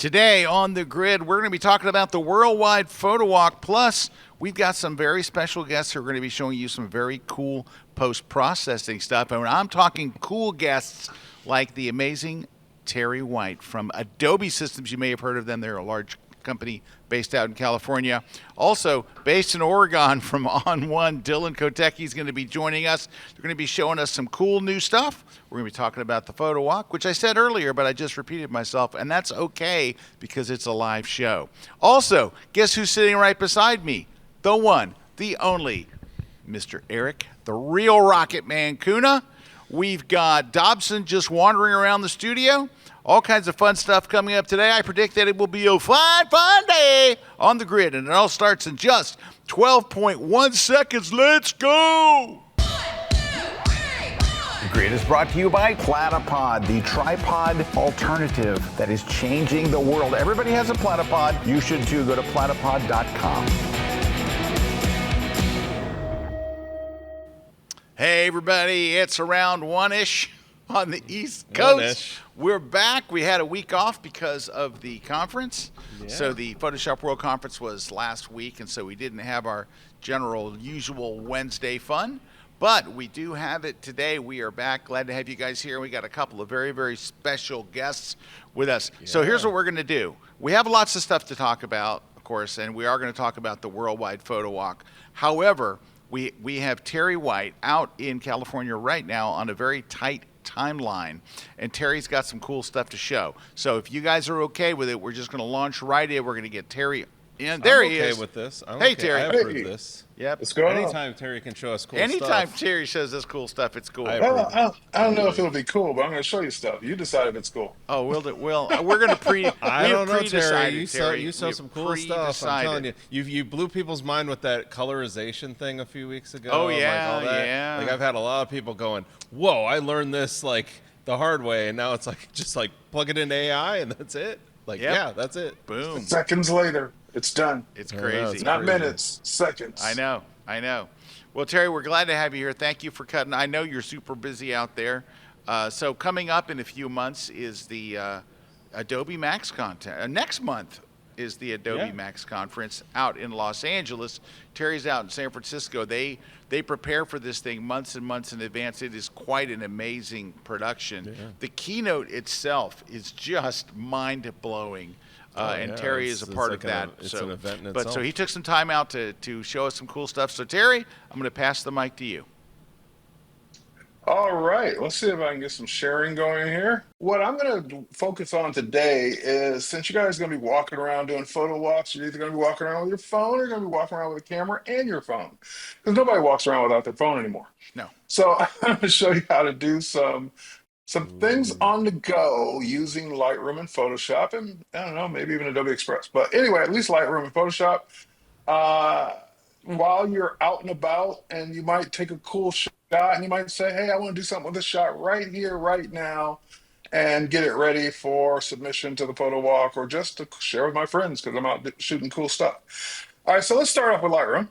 Today on the grid, we're going to be talking about the Worldwide Photo Walk. Plus, we've got some very special guests who are going to be showing you some very cool post-processing stuff. And I'm talking cool guests like the amazing Terry White from Adobe Systems. You may have heard of them. They're a large company based out in California. Also, based in Oregon from ON1, Dylan Kotecki is going to be joining us. They're going to be showing us some cool new stuff. We're going to be talking about the photo walk, which I said earlier, but I just repeated myself, and that's okay because it's a live show. Also, guess who's sitting right beside me? The one, the only, Mr. Erik, the real Rocket Man Kuna. We've got Dobson just wandering around the studio. All kinds of fun stuff coming up today. I predict that it will be a fun day on the grid, and it all starts in just 12.1 seconds. Let's go! The grid is brought to you by Platypod, the tripod alternative that is changing the world. Everybody has a Platypod. You should too. Go to platypod.com. Hey, everybody. It's around 1-ish on the East Coast. One-ish. We're back. We had a week off because of the conference. Yeah. So the Photoshop World Conference was last week, and so we didn't have our general usual Wednesday fun. But we do have it today. We are back. Glad to have you guys here. We got a couple of very, very special guests with us. Yeah. So here's what we're going to do. We have lots of stuff to talk about, of course, and we are going to talk about the Worldwide Photo Walk. However, we have Terry White out in California right now on a very tight timeline, and Terry's got some cool stuff to show. So if you guys are okay with it, we're just going to launch right in. We're going to get Terry in. There he is. Okay with this. Hey, Terry. I approve this. Yep. What's going on? Anytime Terry can show us cool Anytime stuff. Terry shows us cool stuff, it's cool. I Well, I don't know if it'll be cool, but I'm going to show you stuff. You decide if it's cool. Oh, we're going to I don't know, Terry. You Terry. saw some cool stuff. I'm telling you, you blew people's mind with that colorization thing a few weeks ago. Oh, yeah, like all that. yeah. Like I've had a lot of people going, "Whoa, I learned this like the hard way," and now it's like just like plug it into AI and that's it. Like yeah, that's it. Boom. Seconds later, it's done. It's I know, crazy. it's Not crazy. minutes, seconds. I know. Well, Terry, we're glad to have you here. Thank you for cutting. I know you're super busy out there. So coming up in a few months is the Adobe Max content. Next month is the Adobe Max conference out in Los Angeles. Terry's out in San Francisco. They prepare for this thing months and months in advance. It is quite an amazing production. Yeah. The keynote itself is just mind-blowing. And Terry is a part of that. It's an event in itself. So he took some time out to show us some cool stuff. So Terry, I'm going to pass the mic to you. All right, let's see if I can get some sharing going here. What I'm going to focus on today is, since you guys are going to be walking around doing photo walks, you're either going to be walking around with your phone or you're going to be walking around with a camera and your phone. Because nobody walks around without their phone anymore. No. So I'm going to show you how to do some things on the go using Lightroom and Photoshop, and I don't know, maybe even Adobe Express. But anyway, at least Lightroom and Photoshop. While you're out and about, and you might take a cool shot, and you might say, hey, I want to do something with this shot right here, right now, and get it ready for submission to the photo walk, or just to share with my friends because I'm out shooting cool stuff. All right, so let's start off with Lightroom.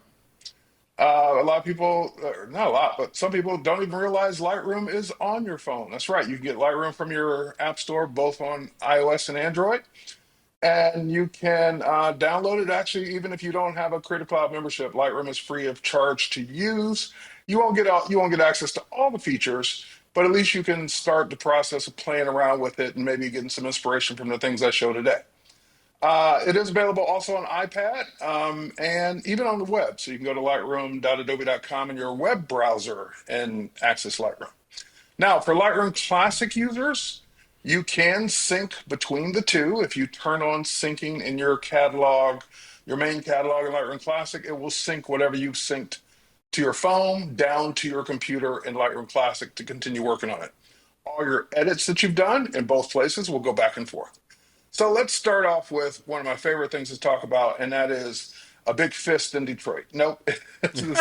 A lot of people, not a lot, but some people don't even realize Lightroom is on your phone. That's right. You can get Lightroom from your app store, both on iOS and Android. And you can download it. Actually, even if you don't have a Creative Cloud membership, Lightroom is free of charge to use. You won't get access to all the features, but at least you can start the process of playing around with it and maybe getting some inspiration from the things I show today. It is available also on iPad and even on the web. So you can go to lightroom.adobe.com in your web browser and access Lightroom. Now, for Lightroom Classic users, you can sync between the two. If you turn on syncing in your catalog, your main catalog in Lightroom Classic, it will sync whatever you've synced to your phone down to your computer in Lightroom Classic to continue working on it. All your edits that you've done in both places will go back and forth. So let's start off with one of my favorite things to talk about, and that is a big fist in Detroit. Nope, this is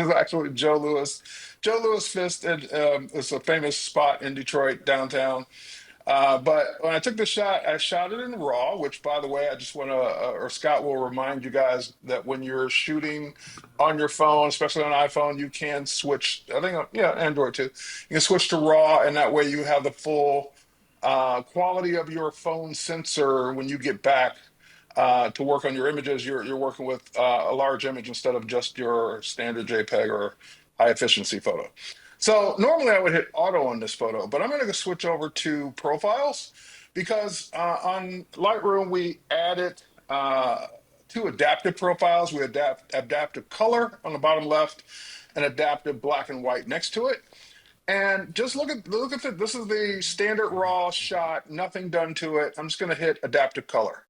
actually Joe Louis. Joe Louis Fist, it's a famous spot in Detroit downtown. But when I took the shot, I shot it in RAW, which, by the way, I just want to, or Scott will remind you guys that when you're shooting on your phone, especially on iPhone, you can switch, I think, Android too. You can switch to RAW, and that way you have the full quality of your phone sensor when you get back to work on your images. You're working with a large image instead of just your standard JPEG or high efficiency photo. So normally I would hit auto on this photo, but I'm going to switch over to profiles because on Lightroom we added two adaptive profiles. We adapt adaptive color on the bottom left and adaptive black and white next to it. And just look at this is the standard raw shot, nothing done to it. I'm just going to hit adaptive color.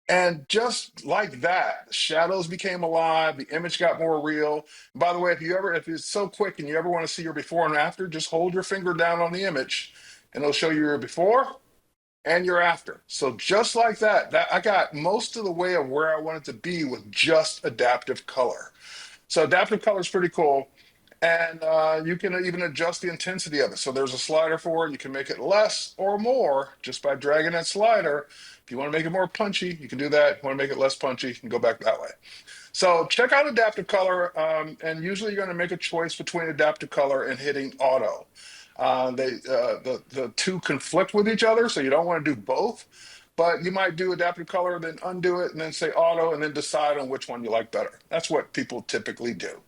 And just like that, shadows became alive. The image got more real. By the way, if it's so quick and you ever want to see your before and after, just hold your finger down on the image and it'll show you your before and your after. So just like that I got most of the way of where I wanted to be with just adaptive color. So adaptive color is pretty cool. And you can even adjust the intensity of it. So there's a slider for it. You can make it less or more just by dragging that slider. If you want to make it more punchy, you can do that. If you want to make it less punchy, you can go back that way. So check out adaptive color. And usually you're going to make a choice between adaptive color and hitting auto. The two conflict with each other, so you don't want to do both. But you might do adaptive color, then undo it, and then say auto, and then decide on which one you like better. That's what people typically do.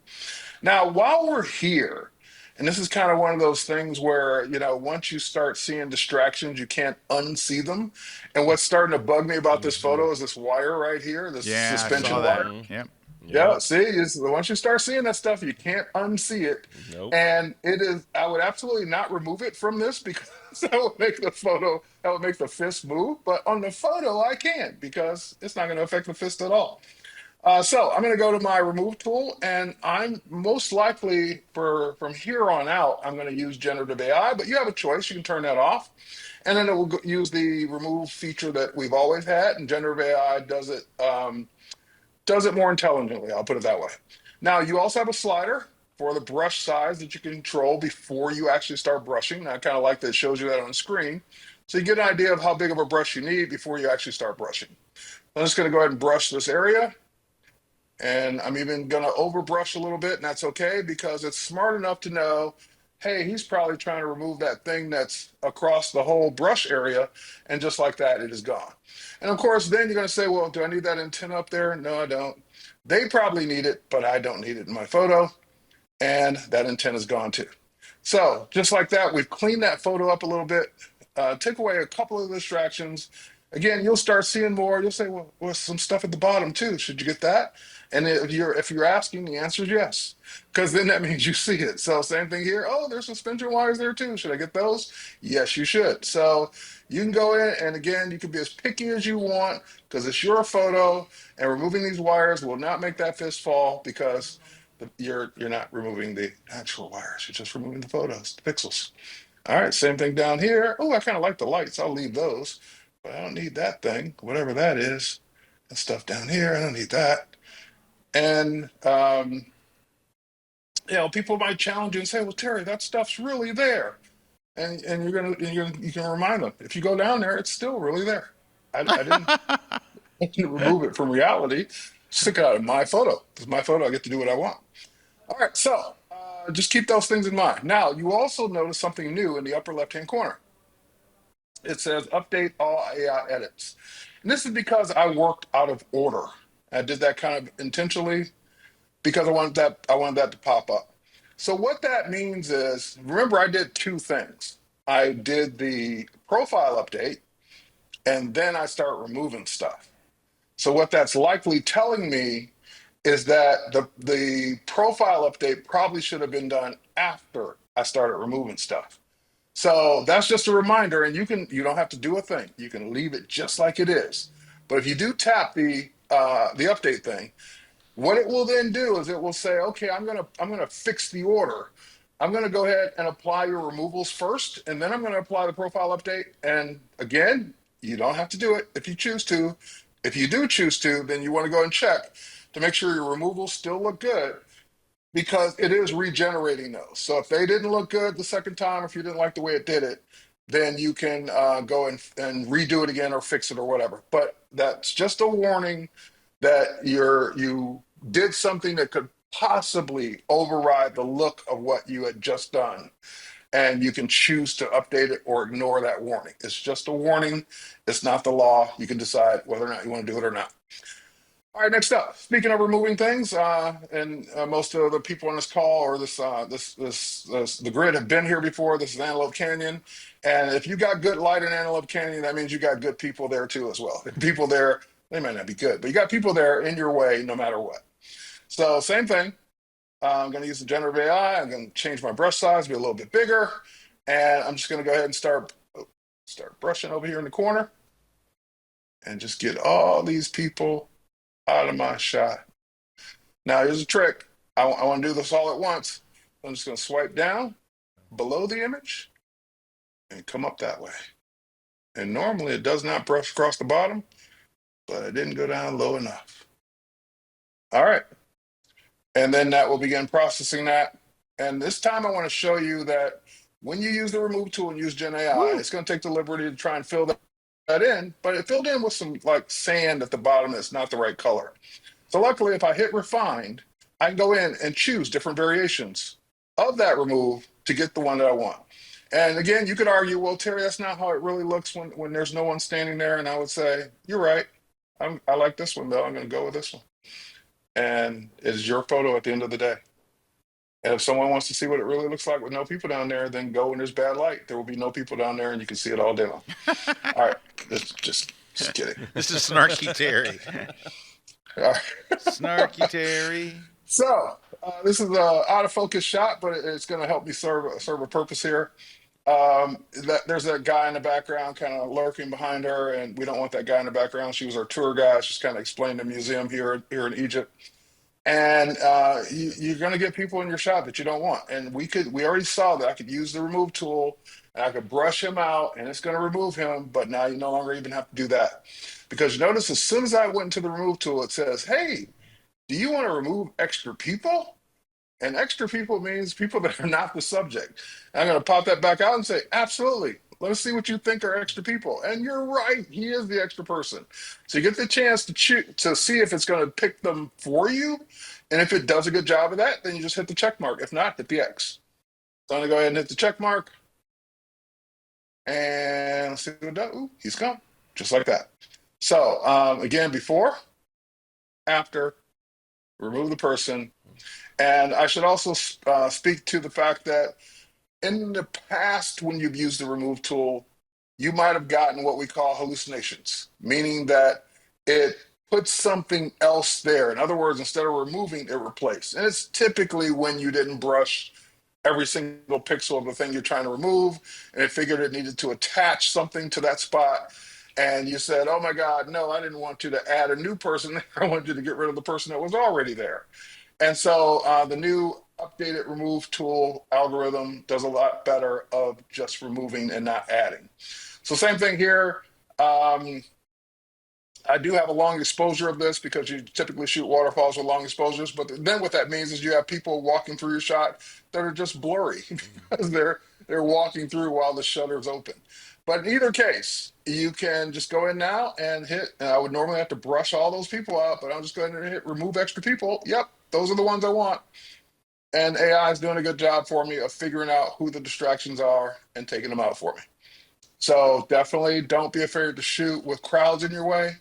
Now, while we're here, and this is kind of one of those things where, once you start seeing distractions, you can't unsee them. And what's starting to bug me about this photo is this wire right here, this Yeah, I saw suspension that. wire. Yep. Yeah, Yep. see, once you start seeing that stuff, you can't unsee it. Nope. And it is, I would absolutely not remove it from this because that would make that would make the fist move. But on the photo, I can because it's not going to affect the fist at all. So I'm going to go to my remove tool, and I'm most likely from here on out, I'm going to use generative AI, but you have a choice. You can turn that off, and then it will use the remove feature that we've always had, and generative AI does it more intelligently. I'll put it that way. Now you also have a slider for the brush size that you can control before you actually start brushing. I kind of like that it shows you that on the screen, so you get an idea of how big of a brush you need before you actually start brushing. I'm just going to go ahead and brush this area. And I'm even going to overbrush a little bit, and that's okay because it's smart enough to know, hey, he's probably trying to remove that thing that's across the whole brush area. And just like that, it is gone. And of course, then you're going to say, well, do I need that intent up there? No, I don't. They probably need it, but I don't need it in my photo. And that intent is gone too. So just like that, we've cleaned that photo up a little bit, took away a couple of distractions. Again, you'll start seeing more. You'll say, well, there's some stuff at the bottom too. Should you get that? And if you're asking, the answer is yes, because then that means you see it. So same thing here. Oh, there's suspension wires there too. Should I get those? Yes, you should. So you can go in, and again, you can be as picky as you want because it's your photo, and removing these wires will not make that fist fall because you're not removing the actual wires. You're just removing the photos, the pixels. All right, same thing down here. Oh, I kind of like the lights. I'll leave those, but I don't need that thing, whatever that is. That stuff down here, I don't need that. And people might challenge you and say, "Well, Terry, that stuff's really there," and you can remind them if you go down there, it's still really there. I didn't remove it from reality. Stick it out of my photo. It's my photo. I get to do what I want. All right, so just keep those things in mind. Now, you also notice something new in the upper left-hand corner. It says update all AI edits. And this is because I worked out of order. I did that kind of intentionally because I wanted that to pop up. So what that means is, remember I did two things. I did the profile update and then I start removing stuff. So what that's likely telling me is that the profile update probably should have been done after I started removing stuff. So that's just a reminder, and you don't have to do a thing. You can leave it just like it is. But if you do tap the update thing, what it will then do is it will say, okay, I'm gonna fix the order. I'm gonna go ahead and apply your removals first, and then I'm gonna apply the profile update. And again, you don't have to do it if you choose to. If you do choose to, then you want to go and check to make sure your removals still look good because it is regenerating those. So if they didn't look good the second time, if you didn't like the way it did it, then you can go and redo it again or fix it or whatever. But that's just a warning that you did something that could possibly override the look of what you had just done. and you can choose to update it or ignore that warning. It's just a warning. It's not the law. You can decide whether or not you want to do it or not. All right, next up. Speaking of removing things, and most of the people on this call or the grid have been here before. This is Antelope Canyon, and if you got good light in Antelope Canyon, that means you got good people there too as well. People there, they might not be good, but you got people there in your way no matter what. So same thing. I'm going to use the generative AI. I'm going to change my brush size, be a little bit bigger, and I'm just going to go ahead and start brushing over here in the corner, and just get all these people out of my shot. Now, here's a trick. I want to do this all at once. I'm just going to swipe down below the image and come up that way. And normally it does not brush across the bottom, but I didn't go down low enough. All right. And then that will begin processing that. And this time I want to show you that when you use the remove tool and use Gen AI, it's going to take the liberty to try and fill that in, but it filled in with some like sand at the bottom that's not the right color. So luckily, if I hit refined, I can go in and choose different variations of that remove to get the one that I want. And again, you could argue, well, Terry, that's not how it really looks when there's no one standing there. And I would say, you're right. I like this one, though. I'm going to go with this one. And it's your photo at the end of the day. And if someone wants to see what it really looks like with no people down there, then go when there's bad light. There will be no people down there, and you can see it all day long. All right. Just kidding. This is Snarky Terry. All right. Snarky Terry. So this is a out of focus shot, but it's going to help me serve a purpose here. There's that guy in the background kind of lurking behind her, and we don't want that guy in the background. She was our tour guide. She's kind of explained the museum here in Egypt. And you're going to get people in your shot that you don't want. And we already saw that I could use the remove tool and I could brush him out and it's going to remove him. But now you no longer even have to do that. Because you notice as soon as I went into the remove tool, it says, hey, do you want to remove extra people? And extra people means people that are not the subject. And I'm going to pop that back out and say, absolutely. Let us see what you think are extra people. And you're right. He is the extra person. So you get the chance to see if it's going to pick them for you. And if it does a good job of that, then you just hit the check mark. If not, hit the X. So I'm going to go ahead and hit the check mark. And let's see what it does. Ooh, he's gone. Just like that. So again, before, after, remove the person. And I should also speak to the fact that in the past, when you've used the remove tool, you might have gotten what we call hallucinations, meaning that it puts something else there. In other words, instead of removing, it replaced. And it's typically when you didn't brush every single pixel of the thing you're trying to remove, and it figured it needed to attach something to that spot. And you said, oh my God, no, I didn't want you to add a new person there. I wanted you to get rid of the person that was already there. And so the new updated remove tool algorithm does a lot better of just removing and not adding. So same thing here. I do have a long exposure of this because you typically shoot waterfalls with long exposures. But then what that means is you have people walking through your shot that are just blurry because they're walking through while the shutter is open. But in either case, you can just go in now and hit, and I would normally have to brush all those people out, but I'm just going to hit remove extra people. Yep, those are the ones I want. And AI is doing a good job for me of figuring out who the distractions are and taking them out for me. So definitely don't be afraid to shoot with crowds in your way,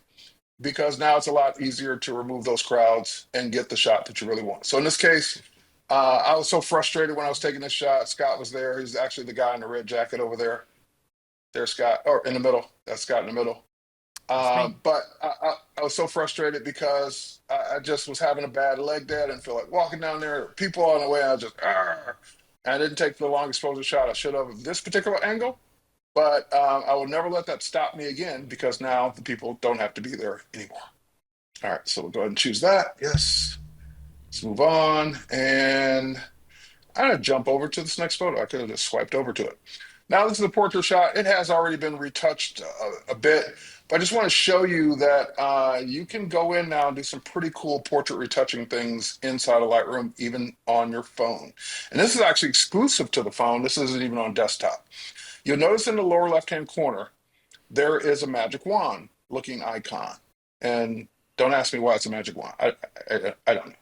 because now it's a lot easier to remove those crowds and get the shot that you really want. So in this case, I was so frustrated when I was taking this shot. Scott was there. He's actually the guy in the red jacket over there. There's Scott, or in the middle. That's Scott in the middle. But I was so frustrated because I just was having a bad leg day. I didn't feel like walking down there. People on the way, I was just, argh. And I didn't take the long exposure shot I should have at this particular angle. But I will never let that stop me again, because now the people don't have to be there anymore. All right, so we'll go ahead and choose that. Yes. Let's move on. And I'm going to jump over to this next photo. I could have just swiped over to it. Now, this is a portrait shot. It has already been retouched a bit, but I just want to show you that you can go in now and do some pretty cool portrait retouching things inside of Lightroom, even on your phone. And this is actually exclusive to the phone. This isn't even on desktop. You'll notice in the lower left-hand corner, there is a magic wand looking icon. And don't ask me why it's a magic wand. I don't know.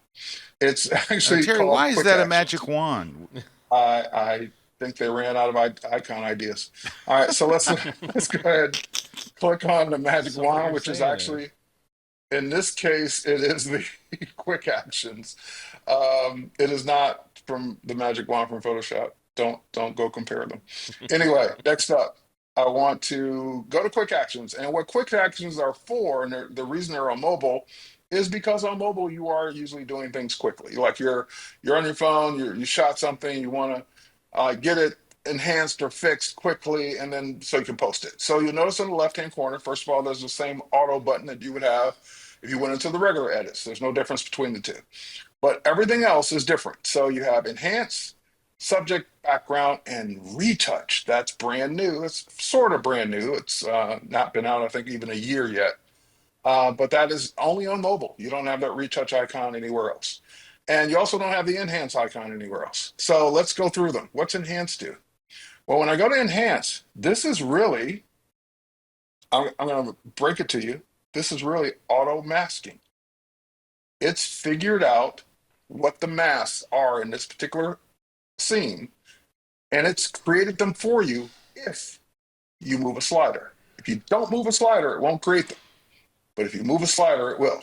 It's actually Terry, called why is Quick that a Action. magic wand? I think they ran out of icon ideas. All right, so let's go ahead, click on the magic So what wand, you're which is saying is, actually, in this case, it is the quick actions. It is not from the magic wand from Photoshop. Don't go compare them. Anyway, next up, I want to go to quick actions. And what quick actions are for, and the reason they're on mobile, is because on mobile you are usually doing things quickly. Like you're on your phone, you shot something, you want to get it enhanced or fixed quickly, and then so you can post it. So you'll notice in the left-hand corner, first of all, there's the same auto button that you would have if you went into the regular edits. There's no difference between the two. But everything else is different. So you have enhance, subject, background, and retouch. That's brand new. It's sort of brand new. It's not been out, I think, even a year yet. But that is only on mobile. You don't have that retouch icon anywhere else. And you also don't have the enhance icon anywhere else. So let's go through them. What's enhance do? Well, when I go to enhance, this is really, I'm going to break it to you. This is really auto masking. It's figured out what the masks are in this particular scene, and it's created them for you if you move a slider. If you don't move a slider, it won't create them. But if you move a slider, it will.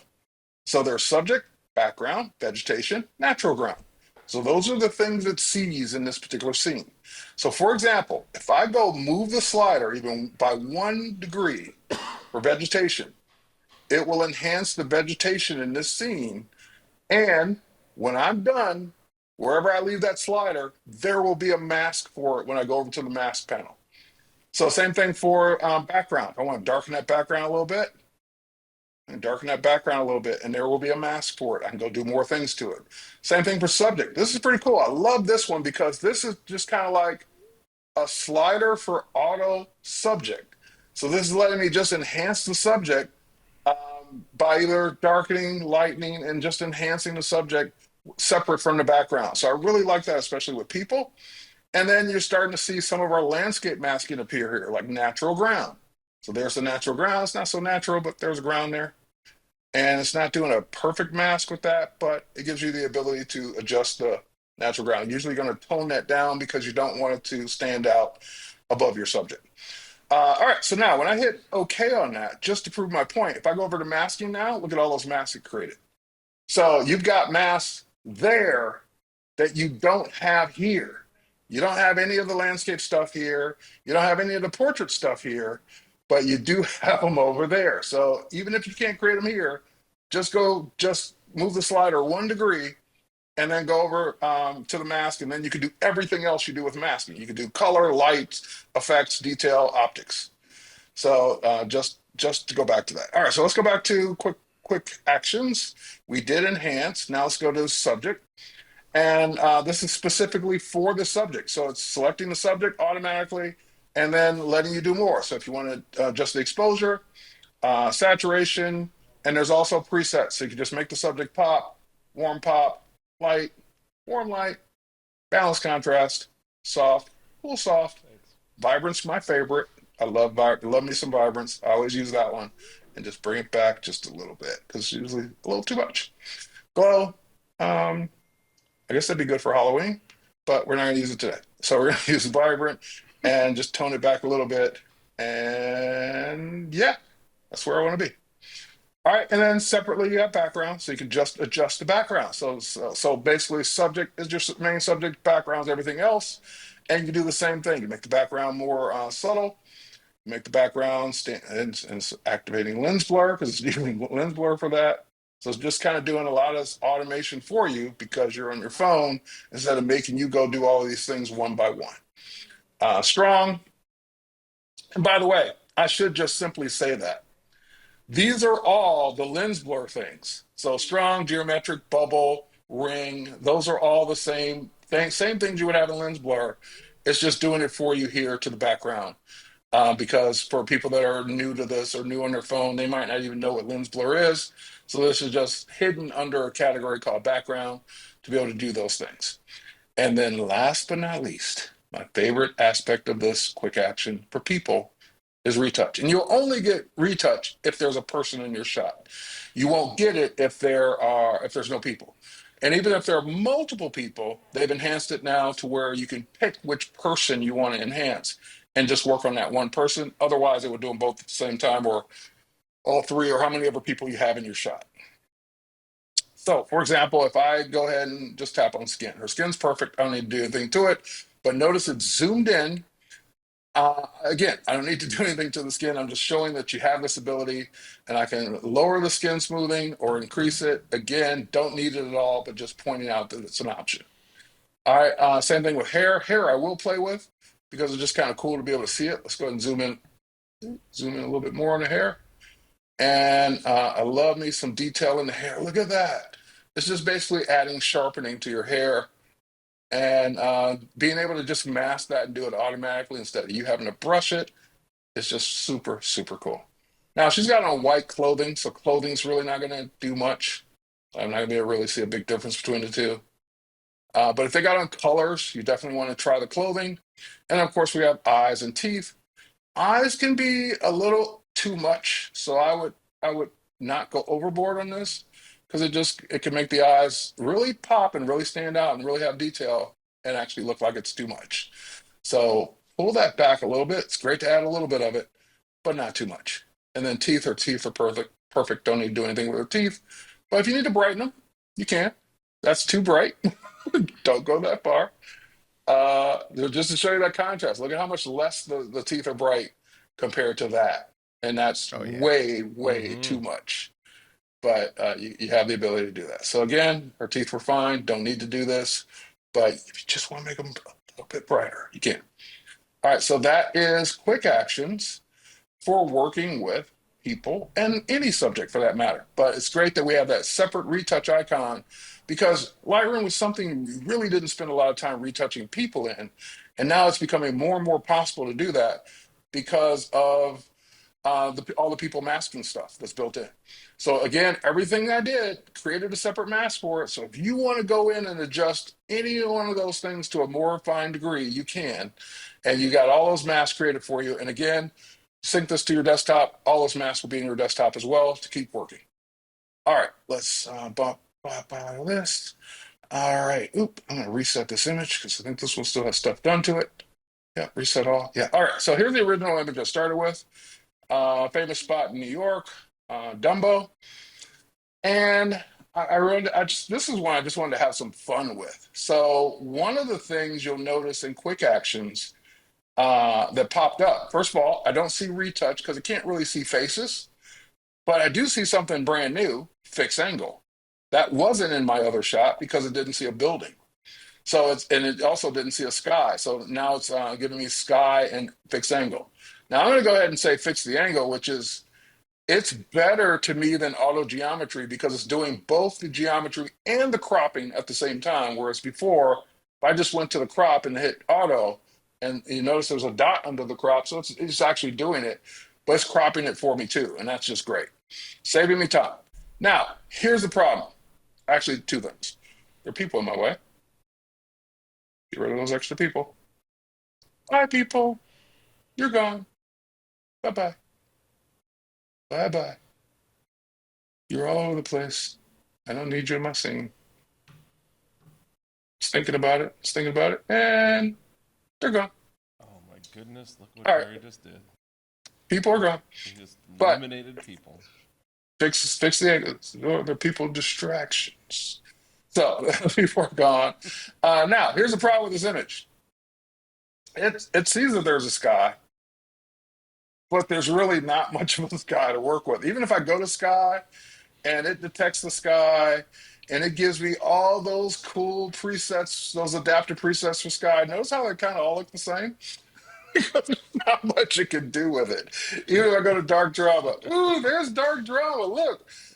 So there's subject, background, vegetation, natural ground. So those are the things it sees in this particular scene. So for example, if I go move the slider even by 1 degree for vegetation, it will enhance the vegetation in this scene. And when I'm done, wherever I leave that slider, there will be a mask for it when I go over to the mask panel. So same thing for background. I want to darken that background a little bit and darken that background a little bit, and there will be a mask for it. I can go do more things to it. Same thing for subject. This is pretty cool. I love this one because this is just kind of like a slider for auto subject. So this is letting me just enhance the subject by either darkening, lightening, and just enhancing the subject separate from the background. So I really like that, especially with people. And then you're starting to see some of our landscape masking appear here, like natural ground. So there's the natural ground. It's not so natural, but there's a ground there. And it's not doing a perfect mask with that, but it gives you the ability to adjust the natural ground. Usually you're going to tone that down because you don't want it to stand out above your subject. All right, so now when I hit OK on that, just to prove my point, if I go over to masking now, look at all those masks it created. So you've got masks there that you don't have here. You don't have any of the landscape stuff here. You don't have any of the portrait stuff here, but you do have them over there. So even if you can't create them here, just move the slider 1 degree and then go over to the mask, and then you can do everything else you do with masking. You can do color, light, effects, detail, optics. So just to go back to that. All right, so let's go back to quick actions. We did enhance. Now let's go to subject. And this is specifically for the subject. So it's selecting the subject automatically and then letting you do more. So if you want to adjust the exposure, saturation, and there's also presets. So you can just make the subject pop, light, warm light, balance contrast, soft, cool soft. Vibrance, my favorite. I love me some vibrance. I always use that one, and just bring it back just a little bit because it's usually a little too much. Glow. I guess that'd be good for Halloween, but we're not going to use it today. So we're going to use vibrant and just tone it back a little bit. And yeah, that's where I want to be. All right, and then separately you have background, so you can just adjust the background. So basically, subject is your main subject, background is everything else, and you can do the same thing. You make the background more subtle, make the background and it's activating lens blur because it's using lens blur for that. So it's just kind of doing a lot of automation for you because you're on your phone instead of making you go do all of these things one by one. Strong. And by the way, I should just simply say that. These are all the lens blur things. So strong, geometric, bubble, ring, those are all the same things you would have in lens blur. It's just doing it for you here to the background. Because for people that are new to this or new on their phone, they might not even know what lens blur is. So this is just hidden under a category called background to be able to do those things. And then last but not least, my favorite aspect of this quick action for people is retouch. And you'll only get retouch if there's a person in your shot. You won't get it if there's no people. And even if there are multiple people, they've enhanced it now to where you can pick which person you want to enhance and just work on that one person. Otherwise, it would do them both at the same time, or all three, or how many other people you have in your shot. So, for example, if I go ahead and just tap on skin, her skin's perfect. I don't need to do anything to it. But notice it's zoomed in. Again, I don't need to do anything to the skin. I'm just showing that you have this ability, and I can lower the skin smoothing or increase it. Again, don't need it at all, but just pointing out that it's an option. All right, same thing with hair. Hair I will play with because it's just kind of cool to be able to see it. Let's go ahead and zoom in a little bit more on the hair. And I love me some detail in the hair. Look at that. It's just basically adding sharpening to your hair and being able to just mask that and do it automatically instead of you having to brush it. It's just super, super cool. Now she's got on white clothing, so clothing's really not going to do much. I'm not going to be able to really see a big difference between the two. But if they got on colors, you definitely want to try the clothing. And of course, we have eyes and teeth. Eyes can be a little too much, so I would not go overboard on this because it can make the eyes really pop and really stand out and really have detail and actually look like it's too much. So pull that back a little bit. It's great to add a little bit of it, but not too much. And then teeth are perfect. Perfect. Don't need to do anything with the teeth. But if you need to brighten them, you can. That's too bright. Don't go that far. Just to show you that contrast, look at how much less the teeth are bright compared to that. And that's Oh yeah. way, way Mm-hmm. too much. But you have the ability to do that. So again, her teeth were fine. Don't need to do this. But if you just want to make them a little bit brighter, you can. All right, so that is quick actions for working with people and any subject for that matter. But it's great that we have that separate retouch icon because Lightroom was something we really didn't spend a lot of time retouching people in. And now it's becoming more and more possible to do that because of all the people masking stuff that's built in. So again, everything I did created a separate mask for it. So if you want to go in and adjust any one of those things to a more refined degree, you can. And you got all those masks created for you. And again, sync this to your desktop. All those masks will be in your desktop as well to keep working. All right, let's bump out of this. All right, I'm gonna reset this image because I think this one still has stuff done to it. Yeah, reset all. Yeah, all right, so here's the original image I started with. Famous spot in New York, Dumbo. And this is one I just wanted to have some fun with. So one of the things you'll notice in quick actions that popped up, first of all, I don't see retouch because I can't really see faces, but I do see something brand new, fixed angle. That wasn't in my other shot because it didn't see a building. And it also didn't see a sky. So now it's giving me sky and fixed angle. Now I'm going to go ahead and say fix the angle, which is it's better to me than auto geometry because it's doing both the geometry and the cropping at the same time. Whereas before, if I just went to the crop and hit auto, and you notice there's a dot under the crop, so it's actually doing it, but it's cropping it for me too, and that's just great, saving me time. Now, here's the problem. Actually, two things. There are people in my way. Get rid of those extra people. Bye, people. You're gone. Bye bye. Bye bye. You're all over the place. I don't need you in my scene. Just thinking about it. Just thinking about it. And they're gone. Oh my goodness! Look what All right. Barry just did. People are gone. He just But eliminated people. fix the angles. They're people distractions. So people are gone. Now, here's the problem with this image. It sees that there's a sky, but there's really not much of a sky to work with. Even if I go to sky and it detects the sky and it gives me all those cool presets, those adaptive presets for sky. Notice how they kind of all look the same? There's not much you can do with it. Even if I go to dark drama, ooh, there's dark drama.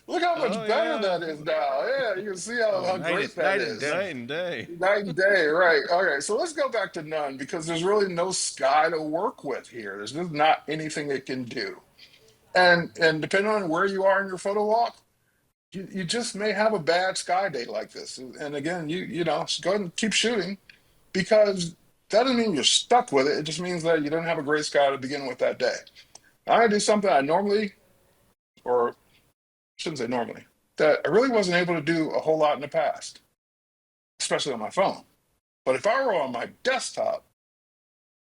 Look how much Oh better yeah, that is now. Yeah, you can see how great that night and is. day. night and day. Night and day, right? Okay, so let's go back to none because there's really no sky to work with here. There's just not anything it can do. And depending on where you are in your photo walk, you just may have a bad sky day like this. And again, just go ahead and keep shooting because that doesn't mean you're stuck with it. It just means that you don't have a great sky to begin with that day. I do something I normally, or shouldn't say normally, that I really wasn't able to do a whole lot in the past. especially on my phone. But if I were on my desktop,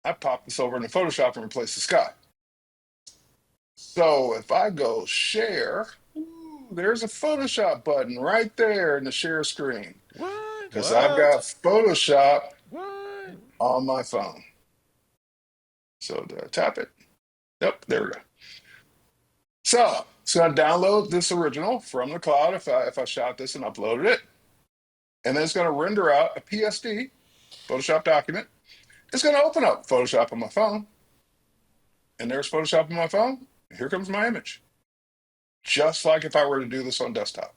I pop this over into Photoshop and replace the sky. So if I go share, ooh, there's a Photoshop button right there in the share screen What? because I've got Photoshop What? on my phone. So do I tap it? Yep, there we go. So it's going to download this original from the cloud if I shot this and uploaded it. And then it's going to render out a PSD, Photoshop document. It's going to open up Photoshop on my phone. And there's Photoshop on my phone. Here comes my image. Just like if I were to do this on desktop.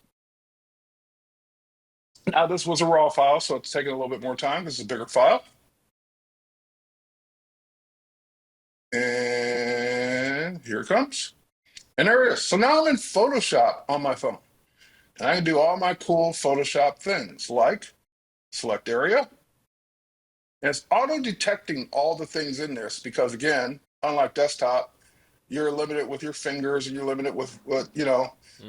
Now, this was a RAW file, so it's taking a little bit more time. This is a bigger file. And here it comes. And there it is. So now I'm in Photoshop on my phone. And I can do all my cool Photoshop things like select area. And it's auto-detecting all the things in this because, again, unlike desktop, you're limited with your fingers and you're limited with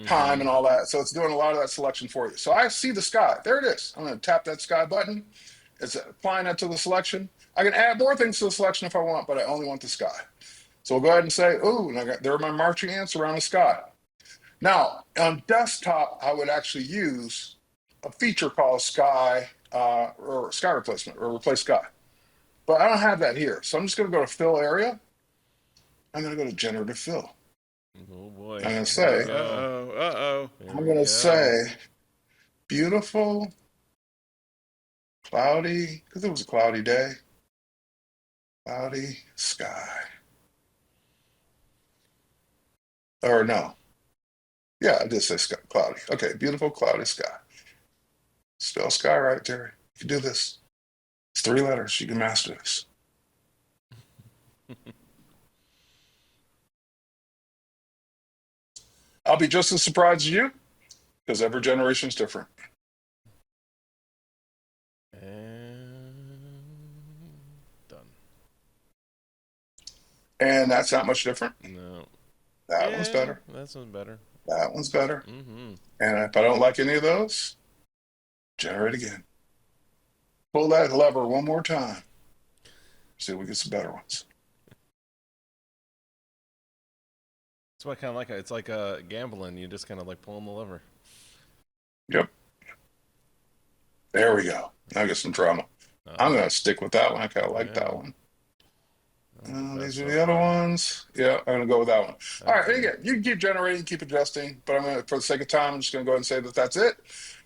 time and all that. So it's doing a lot of that selection for you. So I see the sky. There it is. I'm going to tap that sky button. It's applying that to the selection. I can add more things to the selection if I want, but I only want the sky. So we'll go ahead and say, ooh, and there are my marching ants around the sky. Now, on desktop, I would actually use a feature called sky or sky replacement or replace sky. But I don't have that here. So I'm just going to go to fill area. I'm going to go to generative fill. Oh boy. I'm going to say, I'm going to say, beautiful, cloudy, because it was a cloudy day, cloudy sky. Or no. Yeah, I did say sky, cloudy. Okay, beautiful, cloudy sky. Spell sky right, Terry. You can do this. It's 3 letters. You can master this. I'll be just as surprised as you because every generation is different. And done. And that's not much different. No. That one's better. That one's better. That one's better. Mm-hmm. And if I don't like any of those, generate again. Pull that lever one more time. See if we get some better ones. That's what I kind of like. It's like gambling. You just kind of like pulling the lever. Yep. There we go. Now get some drama. I'm going to stick with that one. I kind of like that one. These are the other ones. Yeah, I'm going to go with that one. All right, again, you can keep generating, keep adjusting, but I'm going to, for the sake of time, I'm just going to go ahead and say that that's it.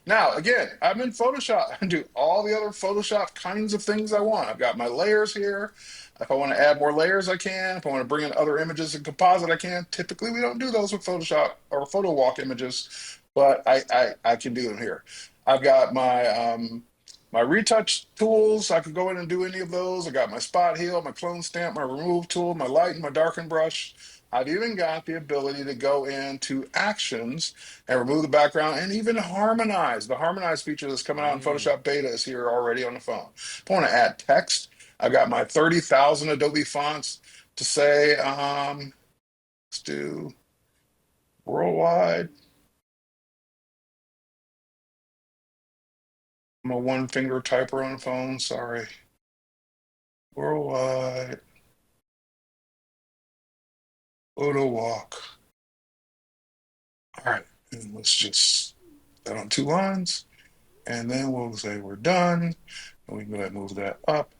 Now, again, I'm in Photoshop. I can do all the other Photoshop kinds of things I want. I've got my layers here. If I want to add more layers, I can. If I want to bring in other images in composite, I can. Typically, we don't do those with Photoshop or Photo Walk images, but I can do them here. I've got my retouch tools. I could go in and do any of those. I got my spot heal, my clone stamp, my remove tool, my light, and my darken brush. I've even got the ability to go into actions and remove the background and even harmonize. The harmonize feature that's coming out in Photoshop Beta is here already on the phone. If I want to add text, I've got my 30,000 Adobe fonts to say, let's do worldwide. I'm a one finger typer on the phone, sorry. Worldwide. Photo walk. All right, and let's just that on 2 lines. And then we'll say we're done. And we can go ahead and move that up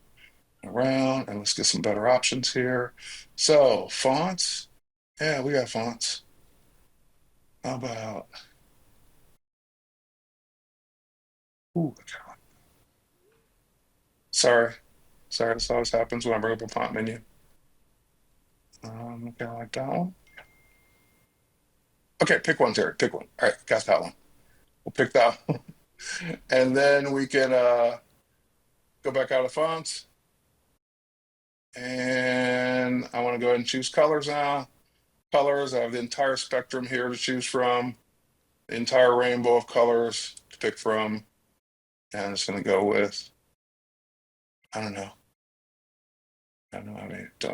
and around. And let's get some better options here. So fonts. Yeah, we got fonts. How about ooh, sorry. Sorry, this always happens when I bring up a font menu. Okay, I like that one. Okay, pick one, Terry. Pick one. All right, got that one. We'll pick that one. And then we can go back out of fonts. And I want to go ahead and choose colors now. Colors, I have the entire spectrum here to choose from, the entire rainbow of colors to pick from. And I'm just going to go with, I don't know. I don't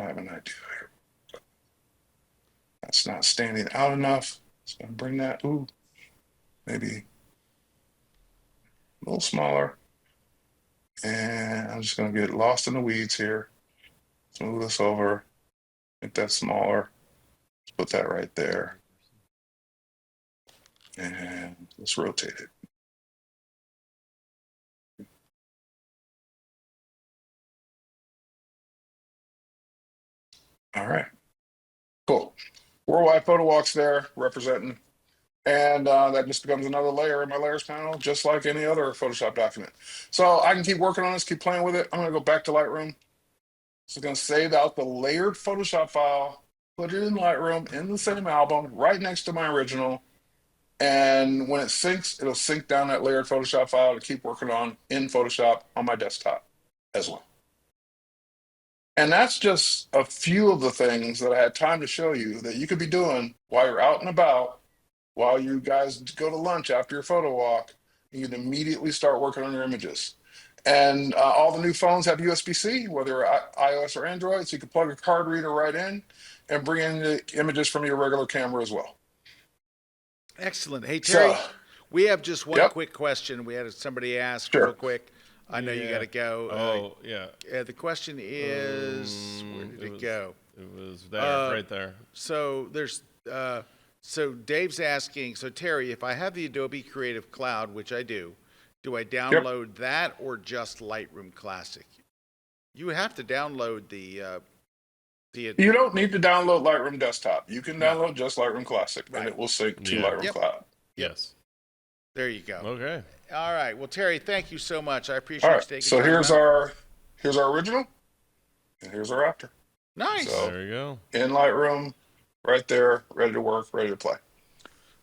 have an idea here. That's not standing out enough. So I'm going to bring that, maybe a little smaller. And I'm just going to get lost in the weeds here. Let's move this over, make that smaller. Let's put that right there. And let's rotate it. All right, cool. Worldwide photo walks there representing. And that just becomes another layer in my layers panel, just like any other Photoshop document. So I can keep working on this, keep playing with it. I'm gonna go back to Lightroom. So I'm gonna save out the layered Photoshop file, put it in Lightroom in the same album, right next to my original. And when it syncs, it'll sync down that layered Photoshop file to keep working on in Photoshop on my desktop as well. And that's just a few of the things that I had time to show you that you could be doing while you're out and about, while you guys go to lunch after your photo walk. You can immediately start working on your images. And all the new phones have USB-C, whether iOS or Android, so you can plug a card reader right in and bring in the images from your regular camera as well. Excellent. Hey, Terry, So, we have just one yep. quick question. We had somebody ask Sure. real quick. I know you got to go. Oh, yeah. The question is, where did it go? It was there, right there. So there's, so Dave's asking, so Terry, if I have the Adobe Creative Cloud, which I do I download that or just Lightroom Classic? You have to download the You don't need to download Lightroom Desktop. You can download just Lightroom Classic, Right. and it will sync to Yeah. Lightroom Yep. Cloud. Yes. There you go. Okay. All right. Well, Terry, thank you so much. I appreciate All you right, taking so time here's out. our original, and here's our after. Nice. So- There you go. In Lightroom, right there, ready to work, ready to play.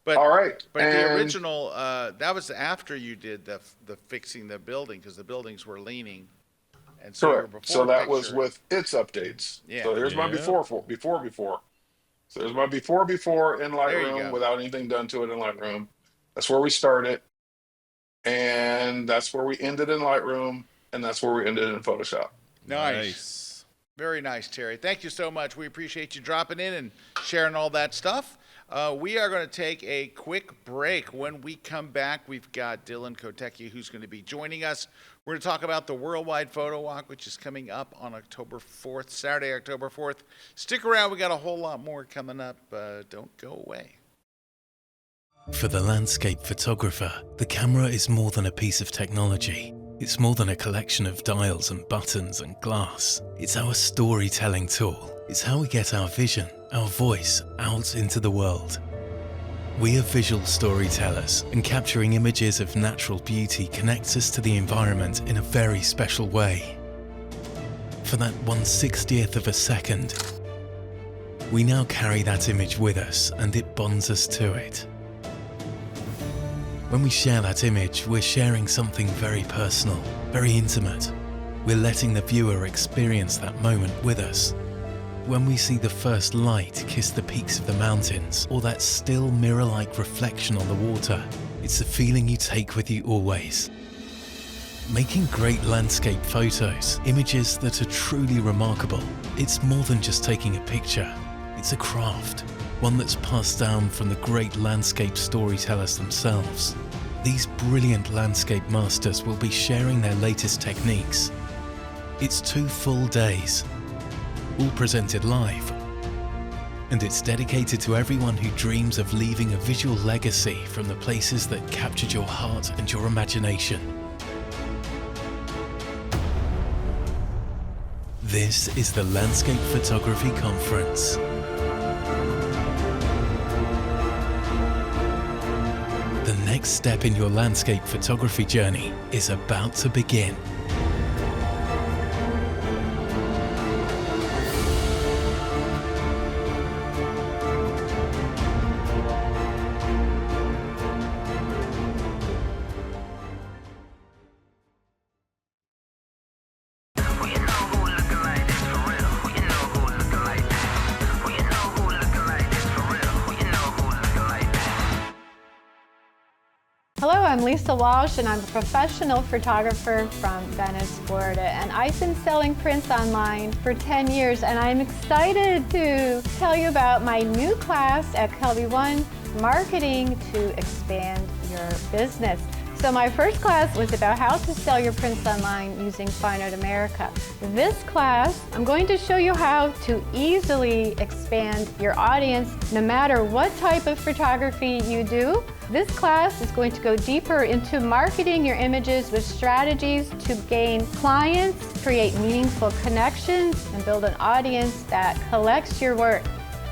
But All right, But the and- original, that was after you did the fixing the building because the buildings were leaning. And so your Correct. So before that was picture- with its updates. Yeah. So here's my Yeah. before. So there's my before in There you Lightroom go. without anything done to it in Lightroom. That's where we started, and that's where we ended in Lightroom, and that's where we ended in Photoshop. Nice. Very nice, Terry. Thank you so much. We appreciate you dropping in and sharing all that stuff. We are going to take a quick break. When we come back, we've got Dylan Kotecki, who's going to be joining us. We're going to talk about the Worldwide Photo Walk, which is coming up on October 4th, Saturday, October 4th. Stick around. We got a whole lot more coming up. Don't go away. For the landscape photographer, the camera is more than a piece of technology. It's more than a collection of dials and buttons and glass. It's our storytelling tool. It's how we get our vision, our voice, out into the world. We are visual storytellers, and capturing images of natural beauty connects us to the environment in a very special way. For that 1/60th of a second, we now carry that image with us, and it bonds us to it. When we share that image, we're sharing something very personal, very intimate. We're letting the viewer experience that moment with us. When we see the first light kiss the peaks of the mountains, or that still mirror-like reflection on the water, it's a feeling you take with you always. Making great landscape photos, images that are truly remarkable, it's more than just taking a picture. It's a craft, one that's passed down from the great landscape storytellers themselves. These brilliant landscape masters will be sharing their latest techniques. It's 2 full days, all presented live. And it's dedicated to everyone who dreams of leaving a visual legacy from the places that captured your heart and your imagination. This is the Landscape Photography Conference. The next step in your landscape photography journey is about to begin. Hello, I'm Lisa Walsh, and I'm a professional photographer from Venice, Florida, and I've been selling prints online for 10 years, and I'm excited to tell you about my new class at KelbyOne, Marketing to Expand Your Business. So So my first class was about how to sell your prints online using Fine Art America. This class, I'm going to show you how to easily expand your audience no matter what type of photography you do. This class is going to go deeper into marketing your images with strategies to gain clients, create meaningful connections, and build an audience that collects your work.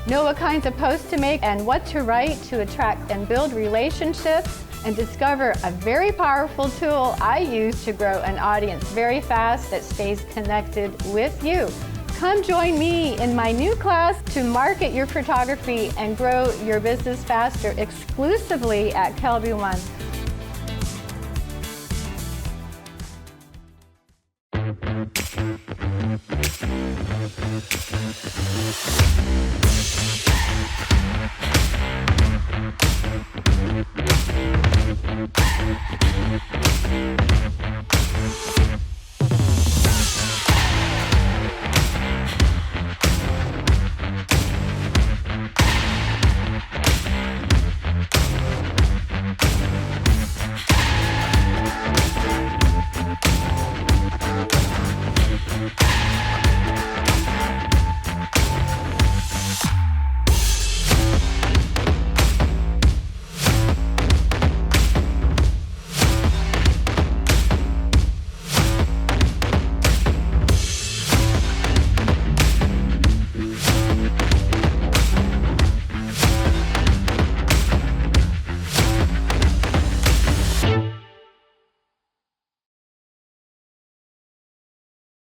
Know what kinds of posts to make and what to write to attract and build relationships, and discover a very powerful tool I use to grow an audience very fast that stays connected with you. Come join me in my new class to market your photography and grow your business faster exclusively at KelbyOne.